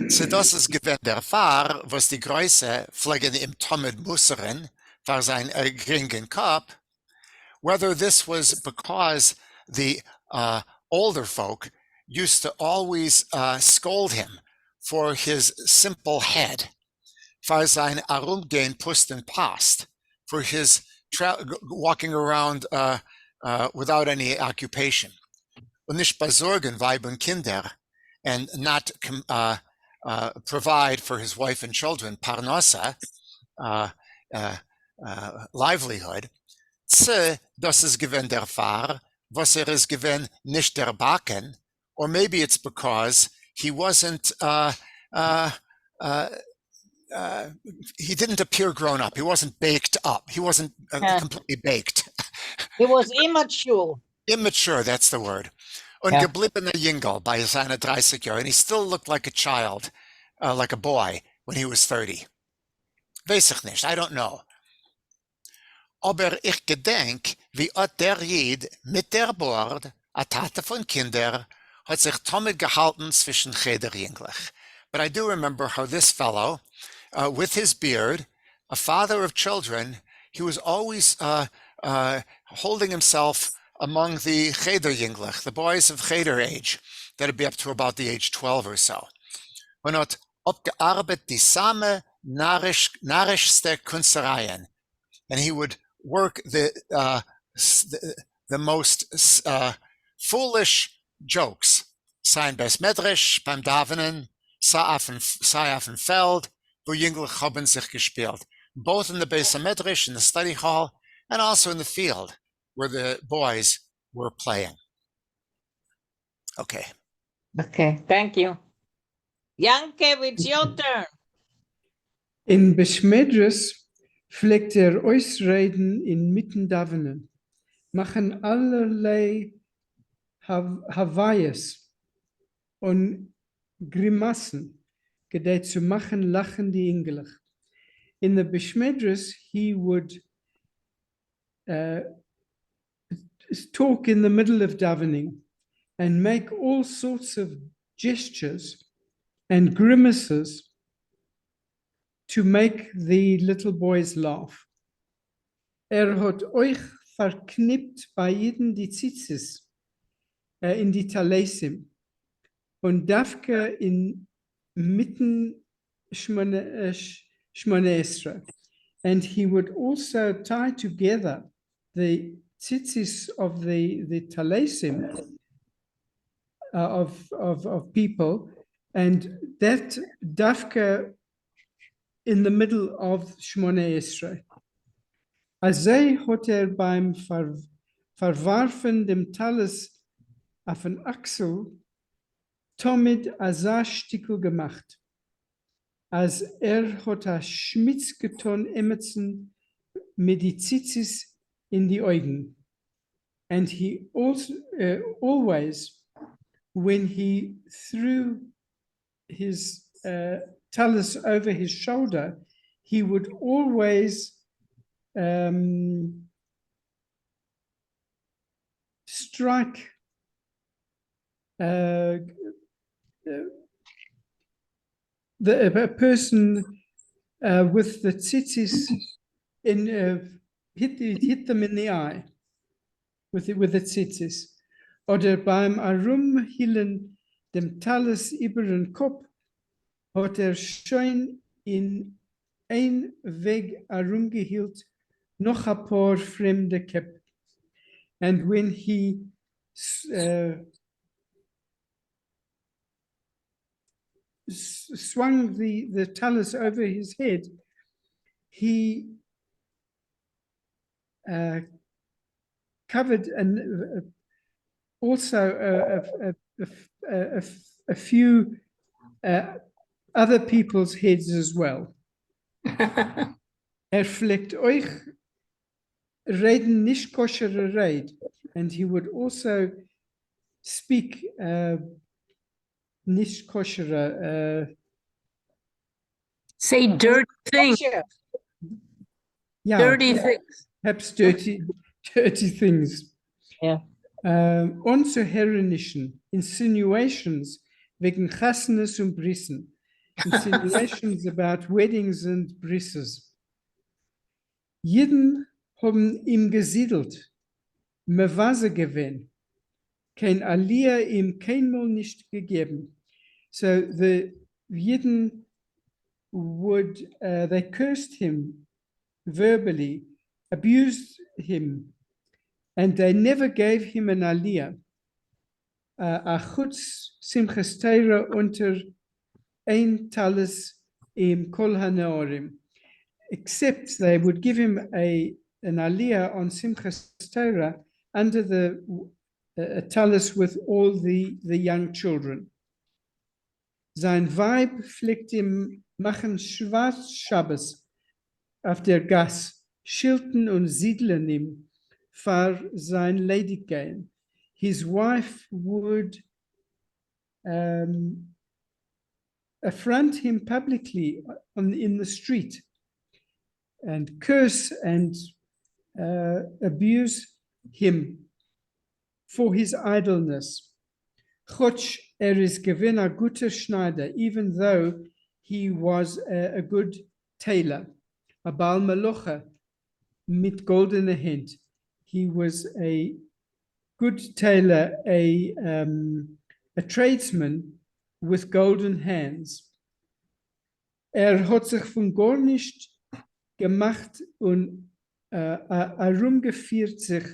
So das ist gewesen der Fahr, was die Größe pflegen im Tomed Musseren war sein geringen Kopf, whether this was because the older folk used to always scold him for his simple head, for sein Arumgehen Pusten past, for his walking around without any occupation. Und nicht besorgen Weib und Kinder, and not provide for his wife and children, parnasa, livelihood. Das ist gewinn der Fahr, was ist gewinn nicht der Baken, or maybe it's because he wasn't, he didn't appear grown up. He wasn't baked up. He wasn't completely baked. He was immature. Immature, that's the word. Und gebliebener Jüngel bei seiner 30 Jahren. And he still looked like a child, like a boy, when he was 30. Weiß ich nicht, I don't know. Aber ich gedenk, wie der Jid mit der Bord, a Tate von Kinder, hat sich Tomit gehalten zwischen Cheder Jünglich. But I do remember how this fellow, with his beard, a father of children, he was always holding himself among the Cheder Jünglich, the boys of Cheder age, that'd be up to about the age 12 or so. Und hat abgearbeitet die same narrischste Kunstereien. And he would work the most foolish jokes. Sein Bes Medrash, beim Davenen, sei auf dem Feld, wo Jünglich haben sich gespielt. Both in the Beis Medrash, in the study hall, and also in the field, where the boys were playing. Okay. Okay, thank you. Yankev, it's your turn. In Besmedres pflegt Ausreden inmitten Davenen, machen allerlei Hawaiies und Grimassen, gedeiht zu machen, lachen die Englisch. In the Besmedres, he would talk in the middle of davening and make all sorts of gestures and grimaces to make the little boys laugh. Hat euch verknippt bei jedem die Tzitzis in die Talesim und Dafke in mitten Shmone Esrei. And he would also tie together the tzitzis of the talesim of people, and that dafka in the middle of Shmone Esrei. Azay hat beim Verwarfen dem Talis auf den Achsel Tomid Azar-Stickel gemacht. Als hat a Schmitz getan Emerson mit die Tzitzis in die Augen. And he also always, when he threw his talus over his shoulder, he would always strike a person with the tzitzis hit them in the eye with the tzitzis. Oder beim Herumhillen dem Talus über den Kopf hat schon in ein Weg herumgehielt noch ein paar fremde Köpfe. And when he swung the talus over his head, he covered also a few other people's heads as well. Fleckt euch reden nicht koschere Red, and he would also speak nicht koschere Say dirty things. Sure. Yeah, Dirty things. perhaps dirty, dirty things. Yeah. Unzuhörenischen, insinuations wegen Chasnes und Brissen. Insinuations about weddings and brisses. Jeden haben ihm gesiedelt, Mewase gewinn, kein Aliyah ihm keinmal nicht gegeben. So the Yidden would, they cursed him verbally, abused him, and they never gave him an aliyah. A chutz simchas Torah unter ein talis im kol hanaorim, except they would give him an aliyah on simchas Torah under the talis with all the young children. Sein Weib pflegt ihm machen Schwarz-Schabbes auf der Gas, schilten und siedeln ihm für sein Ledigsein. His wife would affront him publicly in the street and curse and abuse him for his idleness. Chotsch is given a guter Schneider, even though he was a good tailor, a Baal Melocha mit goldene Hand. He was a good tailor, a tradesman with golden hands. Hat sich von gar nicht gemacht und herumgeführt sich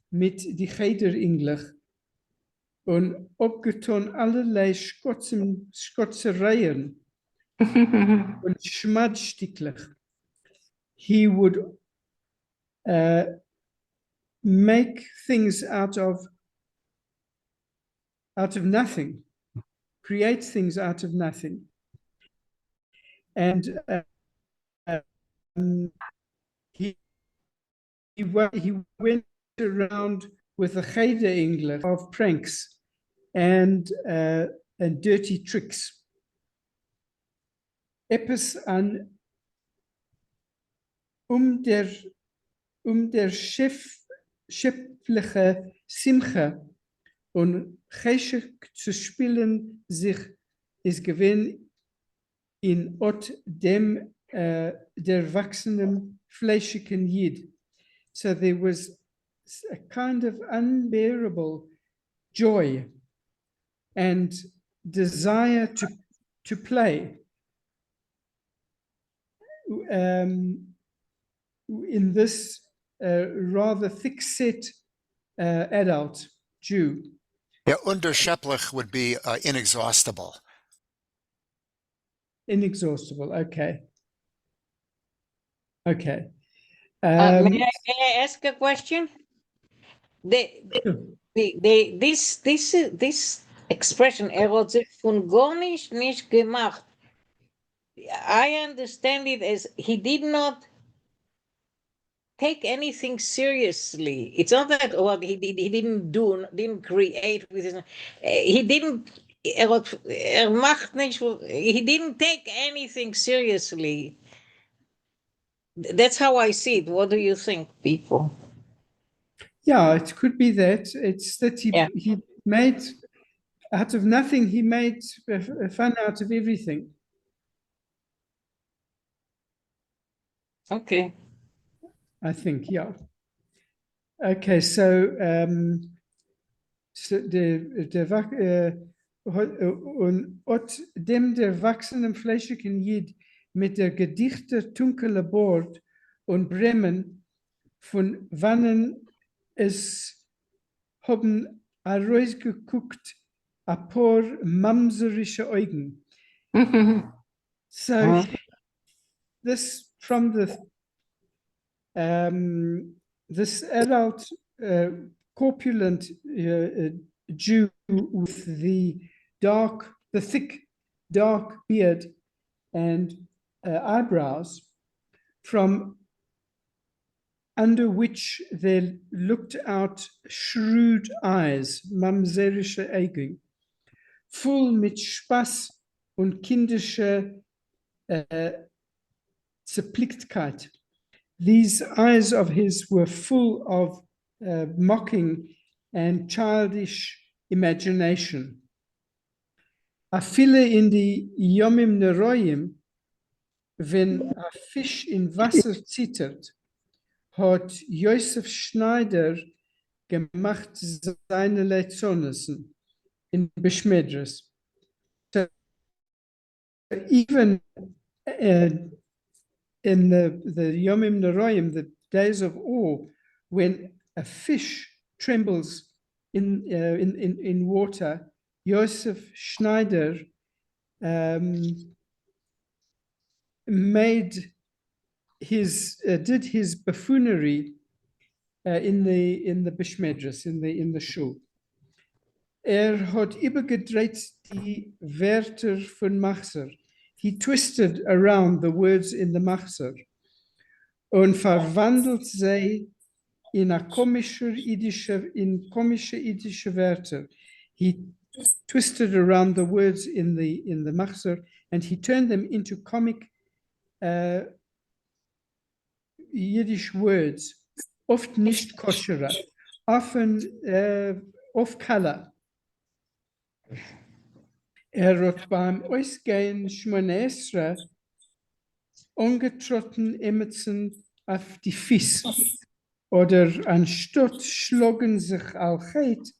mit die Cheder-Englach und abgetan allerlei Schotzereien und schmadsticklich. He would make things out of nothing, create things out of nothing. And he went around with a Cheder English of pranks and dirty tricks. Etwas an der schöpfliche Simcha und Cheshek zu spielen sich ist gewinn in Ort dem der wachsenden fleischigen Yid. So there was a kind of unbearable joy and desire to play in this rather thick-set adult Jew. Yeah, underscheplich would be inexhaustible. Inexhaustible, okay. Okay. May I ask a question? This expression, hat sich von gar nicht gemacht. I understand it as he did not take anything seriously. It's not that what he didn't create with his. He didn't. Macht nicht. He didn't take anything seriously. That's how I see it. What do you think, people? Yeah, it could be that. It's that he made out of nothing. He made fun out of everything. Okay. I think, yeah. Okay, so und dem der wachsenden fleischigen Jid mit der gedichte dunkle Bord und Bremen von wannen es haben herausgeguckt a paar mamserische Augen. So this from the this adult corpulent Jew with the thick dark beard and eyebrows, from under which there looked out shrewd eyes, mamserische Augen, full mit Spaß und kindische Zerplicktkeit. These eyes of his were full of mocking and childish imagination. Afile in die Yomim Neroyim, wenn a Fisch in Wasser zittert, hat Josef Schneider gemacht seine Leitzonissen in Beschmedres. So even in the Yomim Neroyim, the days of awe, when a fish trembles in water, Josef Schneider did his buffoonery in the Beschmedres, in the shul. Hat übergedreht die Wörter von Machzer. He twisted around the words in the Machzer und verwandelt sie in komische iddische Wörter. He twisted around the words in the Machzer and he turned them into comic Yiddish words, oft nicht kosherer, often off color. Hat beim Ausgehen Shmone Esra ungetrotten Emerson auf die Fies. Oder anstatt schlagen sich Al-Chet,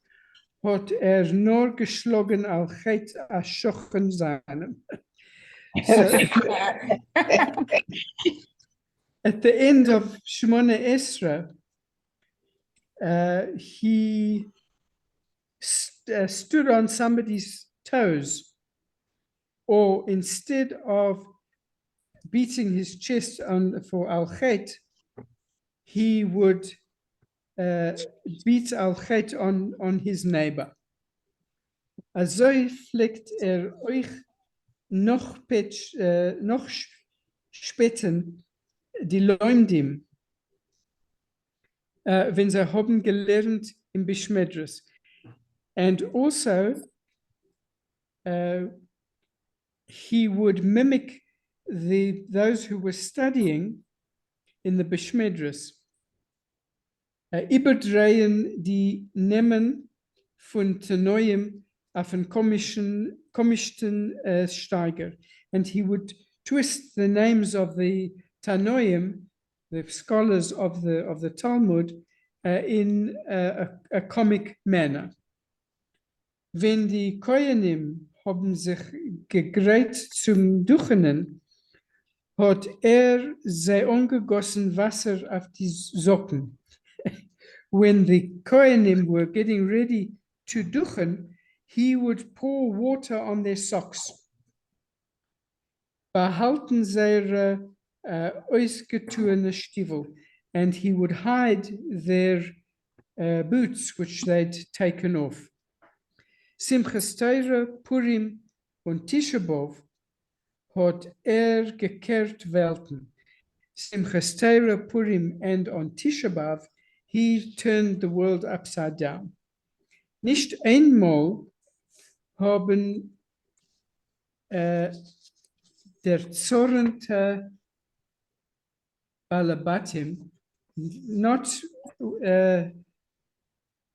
hat nur geschlagen Al-Chet a Schochen seinem. So, at the end of Shmone Esra, he stood on somebody's toes, or instead of beating his chest for Al-Chet, he would beat Al-Chet on his neighbor. Also fleckt euch noch späten die Leumdim, wenn sie haben gelernt im Beschmedres. And also, he would mimic those who were studying in the Beschmedres. Überdrehen die Namen von Tanoim auf einen komischen Steiger. And he would twist the names of the Tanoim, the scholars of the Talmud, in a comic manner. Wenn die Koyanim haben sich gegräht zum Duchenen, hat sie angegossen Wasser auf die Socken. When the Kohanim were getting ready to duchen, he would pour water on their socks. Behalten seine ausgetuene Stiefel, and he would hide their boots which they'd taken off. Simchas Torah, Purim und Tisha B'Av hat gekehrt Welten. Simchas Torah, Purim, and on Tisha B'Av, he turned the world upside down. Nicht einmal haben der zornte Balabatim, not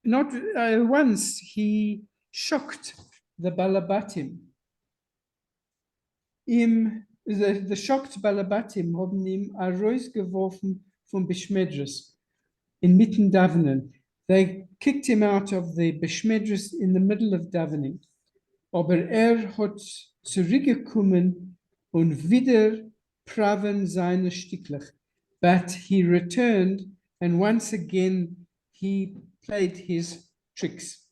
once he shocked the Balabatim. The shocked Balabatim haben ihm herausgeworfen vom Beschmedres inmitten Davenen. They kicked him out of the Beschmedres in the middle of davening. Aber hat zurückgekommen und wieder praven seine Sticklich. But he returned and once again he played his tricks.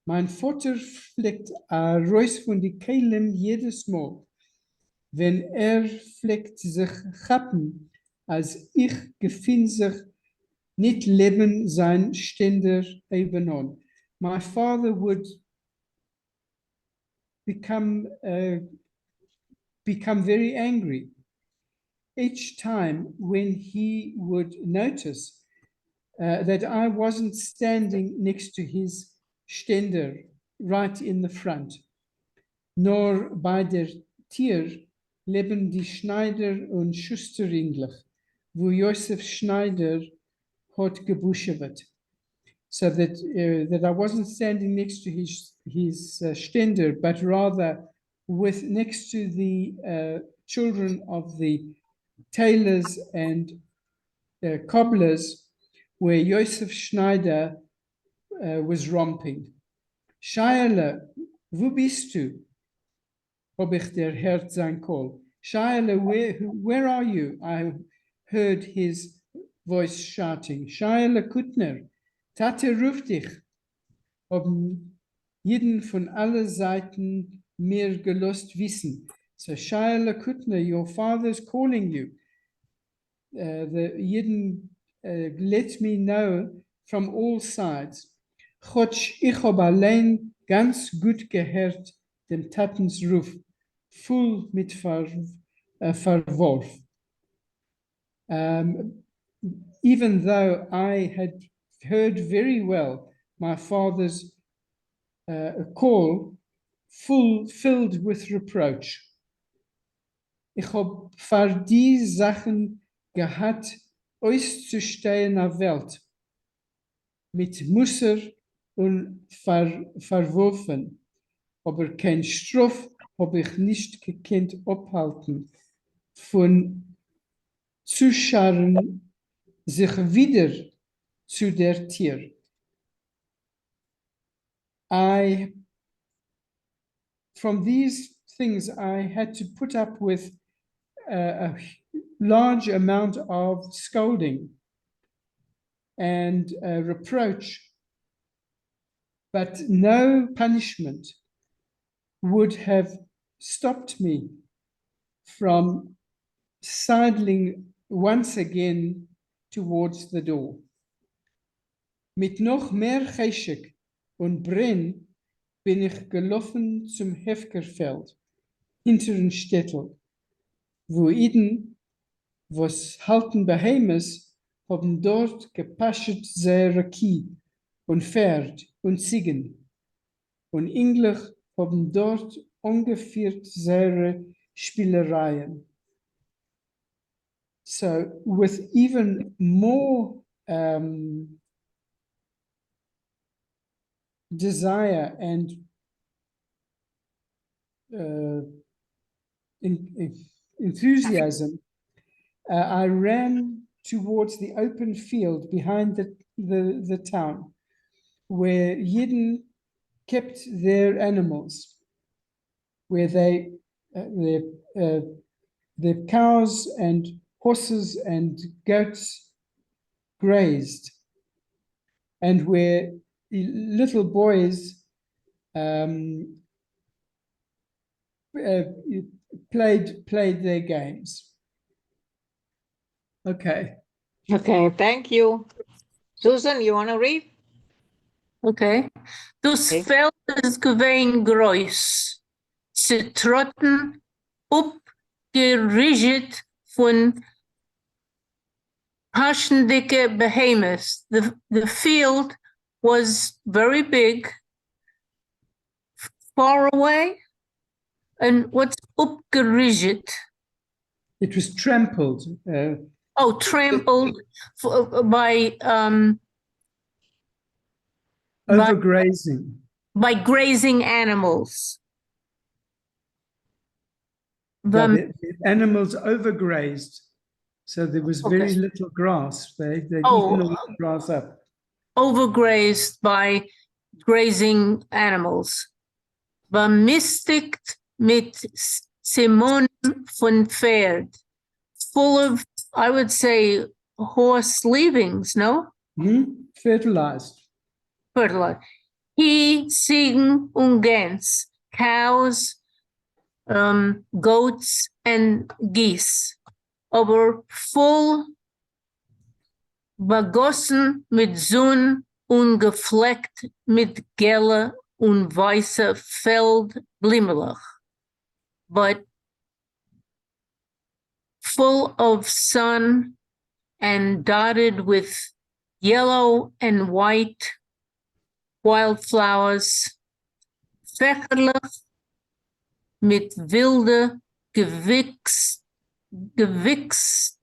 Mein Vater fleckt raus von die Keilem jedes Mal, wenn fleckt sich chappen, als ich gefind sich nicht leben sein Ständer eben on. My father would become very angry each time when he would notice that I wasn't standing next to his Ständer right in the front, nor by der Tier leben die Schneider und Schusteringlich, wo Joseph Schneider hat gebuschewet. So that I wasn't standing next to his stender, but rather with next to the children of the tailors and cobblers, where Joseph Schneider was romping. Shayla, wo bist du? Ob ich der Herz sein Call. Shayla, where are you? I heard his voice shouting. Shayla Kuttner, Tate ruft dich. Ob jeden von allen Seiten mir gelost wissen. So Shayla Kuttner, your father's calling you. The Yidden let me know from all sides. Chotsch, ich hab allein ganz gut gehört dem Tatens Ruf, voll mit Verworf. Even though I had heard very well my father's call, filled with reproach. Ich hab für die Sachen gehad, auszustehen auf Welt, mit Musser und verworfen, aber kein Straf hab ich nicht gekannt abhalten, von Zuscharen sich wieder zu der Tier. From these things, I had to put up with a large amount of scolding and reproach, but no punishment would have stopped me from sidling once again towards the door. Mit noch mehr Cheshek und Brenn bin ich gelaufen zum Hefkerfeld, hinteren Städtel, wo Iden, was halten Behemes, haben dort gepaschet seine Kie und Pferd und Ziegen. Und Englisch haben dort ungefähr seine Spielereien. So with even more desire and enthusiasm, I ran towards the open field behind the town, where Yidden kept their animals, where their cows and horses and goats grazed, and where the little boys played their games. Okay. Okay, thank you. Susan, you want to read? Okay. Dus Okay. Veld is geween groß. Ze trotten opgerichtet von paschendicke behemoths. The field was very big, far away. And what's opgerichtet? It was trampled. Trampled by Overgrazing. by grazing animals. Yeah, the animals overgrazed, so there was very little grass. They'd eaten all the grass up. Overgrazed by grazing animals. Bemistigt mit Simon von Pferd. Full of, I would say, horse leavings, no? Fertilized. Fertilizer. He, Ziegen und Gans, cows, goats, and geese. Aber voll begossen mit Sonn und gefleckt mit gelbe und weiße Feldblimmelach. But full of sun and dotted with yellow and white wildflowers, fächerlich mit wilde gewix, gewixen,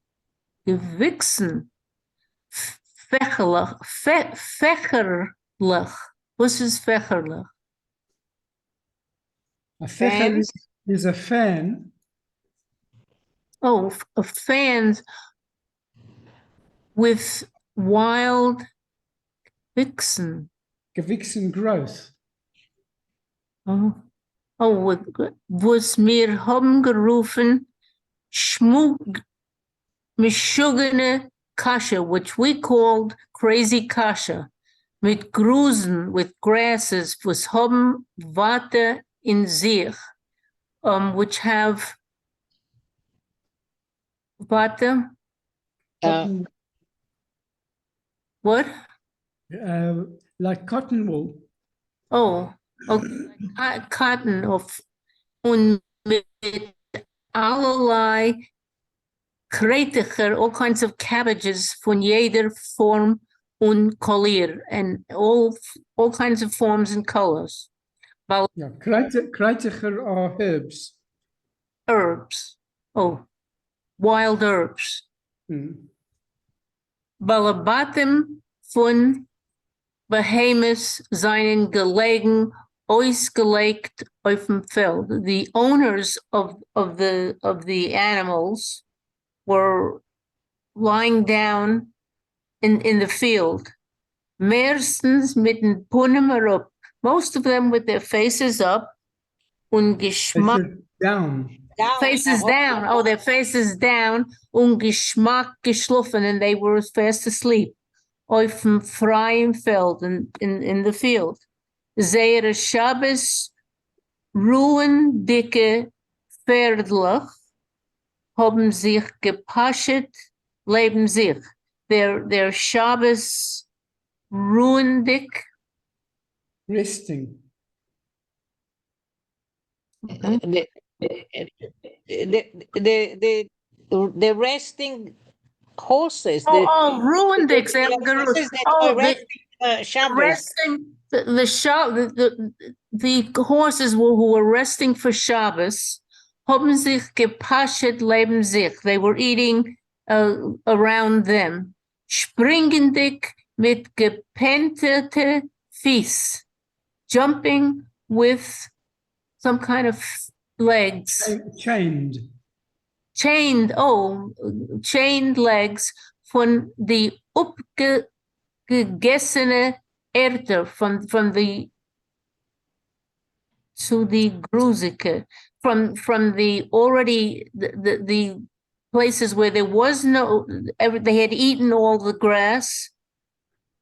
fecherlich. What is fecherlich? A fecher is a fan. Oh, fans with wild vixen. Gewixen growth. Oh, was mir haben gerufen, mischugene kasha, which we called crazy kasha, mit Grusen, with grasses, was haben Warte in sich, which have Warte, Cotton, what? like cotton wool. Oh, okay, cotton of und mit allerlei kretiger, all kinds of cabbages von jeder Form und Collier, and all kinds of forms and colors. Yeah, kreuziger are herbs. Herbs. Oh, wild herbs. Mm. Balabatim von Behemoths seinen gelegen, ausgelegt auf dem Feld. The owners of the animals were lying down in the field. Meistens mit den Punnen up. Most of them with their faces up. Und Geschmack. Down. Faces down. Oh, their faces down. Und Geschmack geschlafen, and they were fast asleep. Auf dem freien Feld, in the field. Zeere Shabbos, ruhendicke Pferdlich, haben sich gepaschet, leben sich. Their Shabbos ruhendick. Resting. The resting horses. Ruhendick. The horses that are resting Shabbos. The horses who were resting for Shabbos, haben sich gepaschet, leben sich. They were eating around them. Springendig mit gepentete Fies, jumping with some kind of legs. Chained legs von die gegessene Erde, from the to the grusike, from the already the places where there was no, they had eaten all the grass,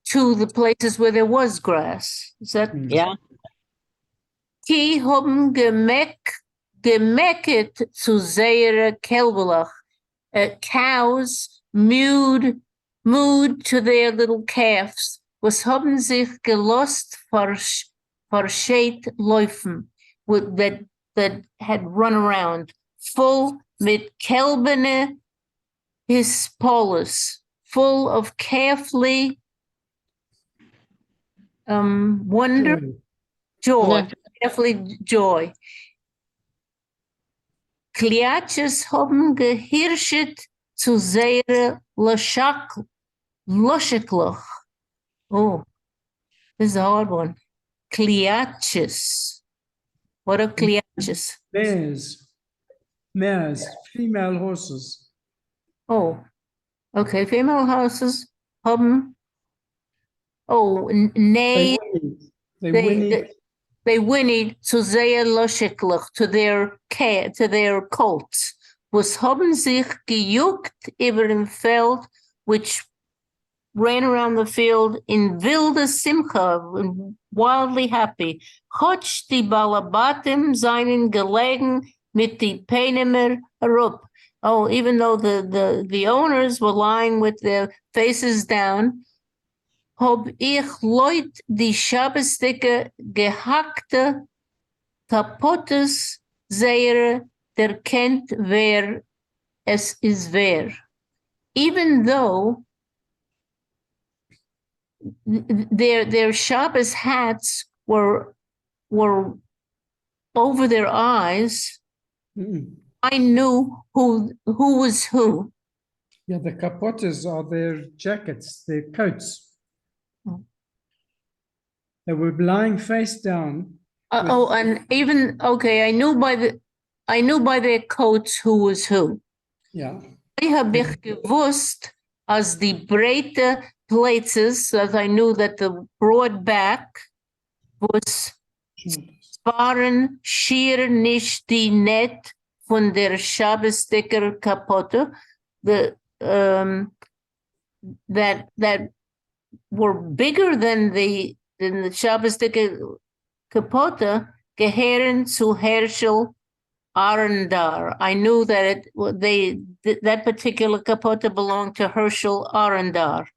to the places where there was grass. Is that? Yeah. Ki haben gemecket zu sehr kelbelach. Cows mooed to their little calves. Was haben sich gelost verscheit laufen, that had run around, full mit kelbene his polis, full of carefully wonder, joy, carefully joy. Kliatjes haben gehirschet zu sehr loschekloch. Oh, this is a hard one. Kliatjes. What are kliatjes? Mares, female horses. Oh, okay, female horses haben. Oh, nay. They whinnied zu sehr loscheklich, to their colts. Was haben sich gejuckt über dem Feld, which ran around the field in wilde Simcha, wildly happy. Hotch die Balabatim seinen gelegen mit die Peinemer herup. Oh, even though the owners were lying with their faces down, hab ich Leut die Schabbesdicke gehackte Kapottes Seere, der kennt wer es is wer. Even though their Shabbos hats were over their eyes, I knew who was who. Yeah, the capotes are their jackets, their coats. Oh. They were lying face down. with- Oh, and even okay, I knew by their coats who was who. Yeah. I heb ik gewusst, als die breite places, that I knew that the broad back was waren schier nicht die net von der Shabbos-Sticker kapotte, that were bigger than the Shabbos-Sticker kapotte, gehören zu Herschel Arendar. I knew that that particular kapotte belonged to Herschel Arendar.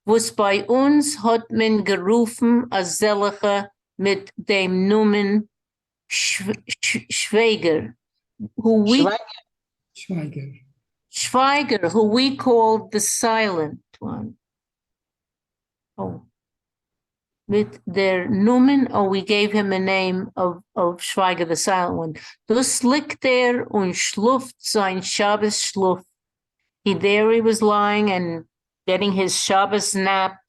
Was bei uns hat man gerufen als selche mit dem Numen Schweiger, who we Schweiger. Schweiger, who we called the silent one. Oh. With their Numen, or we gave him a name of Schweiger, the silent one. Dus liegt und schluft sein Shabbos schluft. There he was lying and getting his Shabbos nap.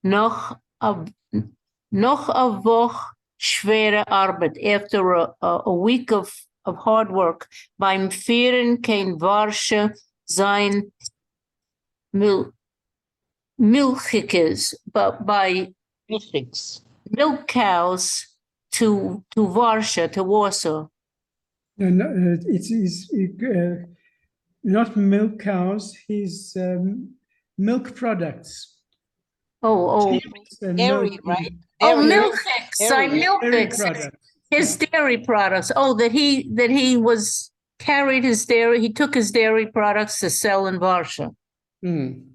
Noch a Woche schwere Arbeit. After a week of hard work. Beim Vieren kein Warsche sein Milchikes, but by milk cows to Warsaw, to Warsaw. No, it is not milk cows, his milk products. Oh, Dairy, Milk, right? oh, Dairy. Milkix, dairy Milkix, products. his dairy products. Oh, that he was carried his dairy, he took his dairy products to sell in Warsaw. Mm.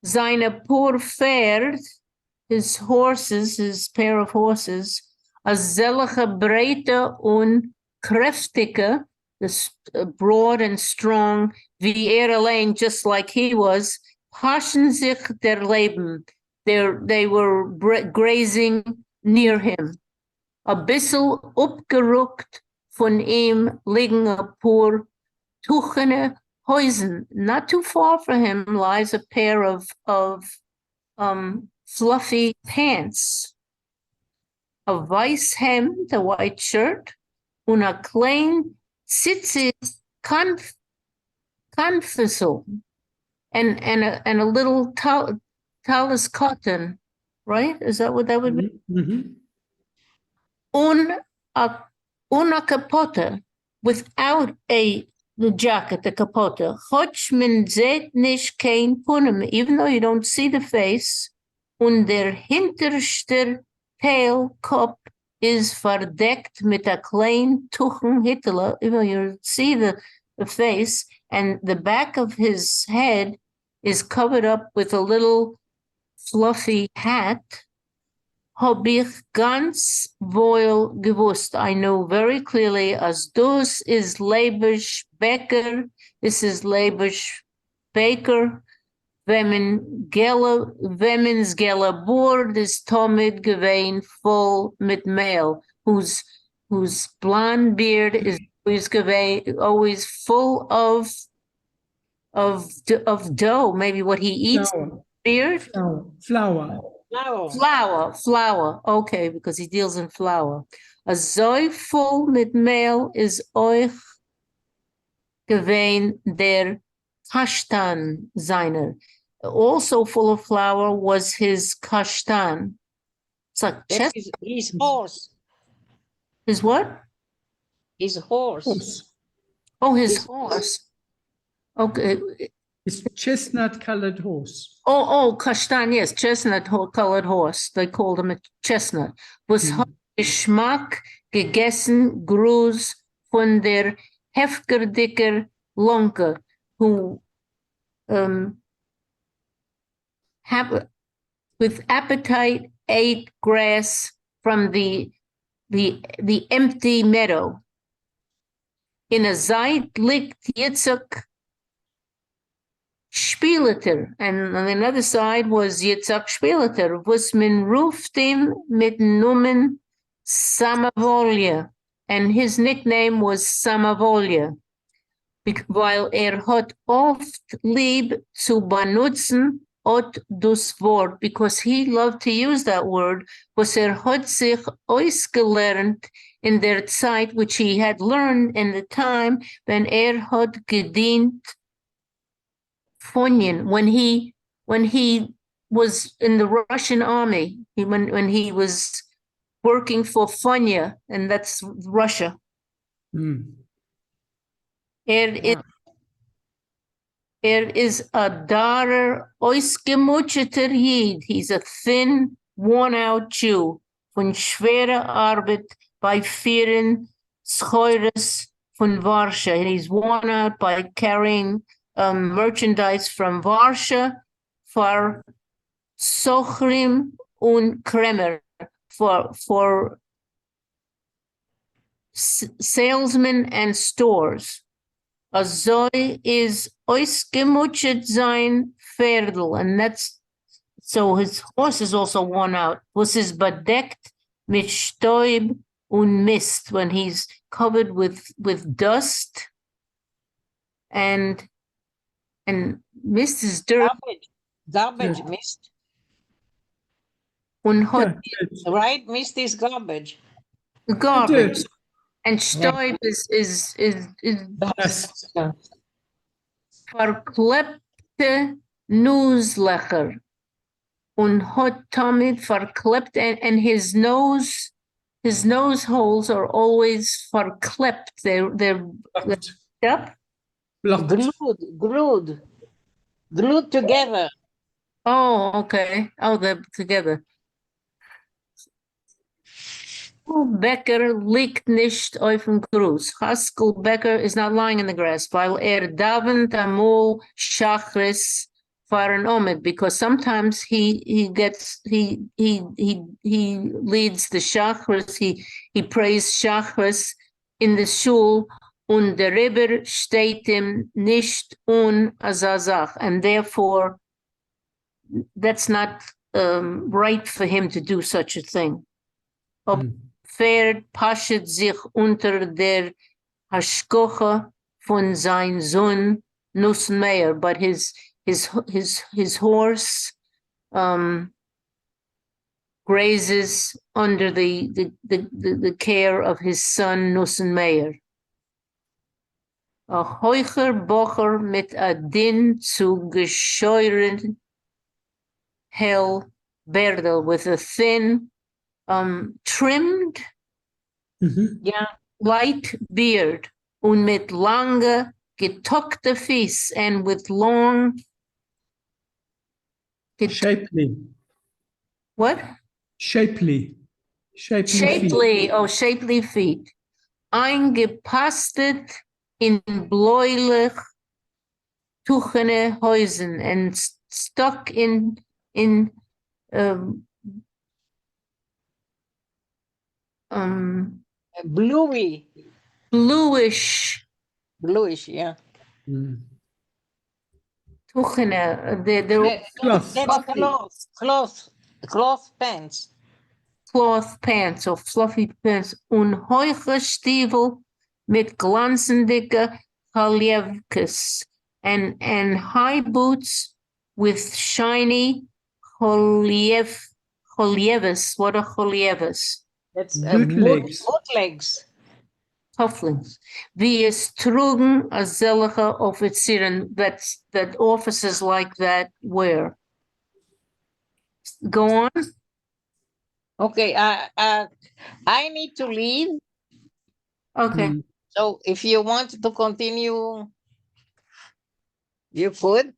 Seine poor Pferd, his horses, his pair of horses, a zellige breite und kräftige, this broad and strong, wie alleen, just like he was, passen sich der Leben. They were grazing near him. A bissel opgeruckt von ihm liegen a paar tuchene Häusen. Not too far from him lies a pair of fluffy pants, a weiss hemd, a white shirt, und a klein tzitzit Kanfessel, and a little talus cotton, right? Is that what that would be? Mm-hmm. Una capote, without the jacket, the capote. Choć men seht nicht kein Punem, even though you don't see the face, und der hinterste Teilkopf is verdeckt mit a klein Tuchen Hitler. Even though you see the face, and the back of his head is covered up with a little fluffy hat. Hab ich ganz wohl gewusst. I know very clearly as dus is Leibisch Becker, this is Leibisch Baker, wemens gelle boord is Tomid gewein full mit mail, whose blonde beard is always full of dough, maybe what he eats. Flour. Beard? Flour. Flour. Okay, because he deals in flour. A zoi full mit mail is euch gewein der Kashtan seiner. Also full of flour was his kashtan. It's like That is his horse. His what? His horse. Horse. Oh, his horse. Okay. It's chestnut-colored horse. Oh, kashtan, yes, chestnut-colored horse. They called him a chestnut. Was Geschmack gegessen Gruß von der hefgerdicker Lonke, who with appetite ate grass from the empty meadow. In a Zeit liegt Yitzhak Spieleter, and on the other side was Yitzhak Spieleter, was men ruft ihm mit Numen Samavolja, and his nickname was Samavolja. Weil hat oft lieb zu benutzen ot dus Wort, because he loved to use that word, was hat sich ausgelernt in der Zeit which he had learned in the time when hat gedient Fonien, when he was in the Russian army, when he was working for Fonya, and that's Russia. Yeah. Is a daughter ausgemutschter Jid. He's a thin, worn-out Jew von schwerer Arbeit bei vielen Scheures von Warschau. And he's worn out by carrying merchandise from Warschau for Sochrim und Kremer, for salesmen and stores. Azoi is ausgemutscht sein Pferdl, and that's so his horse is also worn out. Was is bedeckt mit Stäub und Mist, when he's covered with dust and mist is dirt. Garbage, Yeah. mist. Und Yeah, hot good. Right? Mist is garbage. garbage. Dirt. And Stäub is Yes. Yeah. verkleppte Nusslöcher. Und hat damit verklebt, and his nose holes are always verklept. They're Blocked. up. Blocked. Glued together. Oh, okay. Oh, they're together. Becker liegt nicht auf dem Gruß. Haskell Becker is not lying in the grass, weil davent amol shachris for an omed, because sometimes he leads the shachris, he prays shachris in the shul, und der Rebbe steht ihm nicht azazach, and therefore that's not right for him to do such a thing. Pferd paschet sich unter der Hashkoche von sein Sohn Nussmeier, but his horse grazes under the care of his son Nussenmeier. A heucher Bocher mit a din zu gescheuren hell berdel, with a thin trimmed Yeah. light beard, und mit lange getuckte Fies, and with long Shapely. what? Shapely. Shapely feet. Shapely feet. Eingepastet in bläulich tuchene Häusen, and stuck in bluish Yeah. tuchene. They're Cloth. Cloth pants. cloth pants or fluffy pants, und hohe Stiefel mit glanzendicke Chalievkes, and high boots with shiny Cholieves. What are Cholieves? That's Bootlegs. bootlegs. Cufflinks. Wie es trugen a zelige Offizieren, that officers like that wear. Go on. Okay, I need to leave. Okay. So if you want to continue, you could.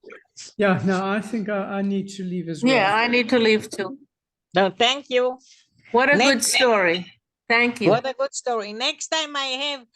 Yeah, no, I think I need to leave as well. Yeah, I need to leave too. No, thank you. What a good Next- story. Thank you. What a good story. Next time I have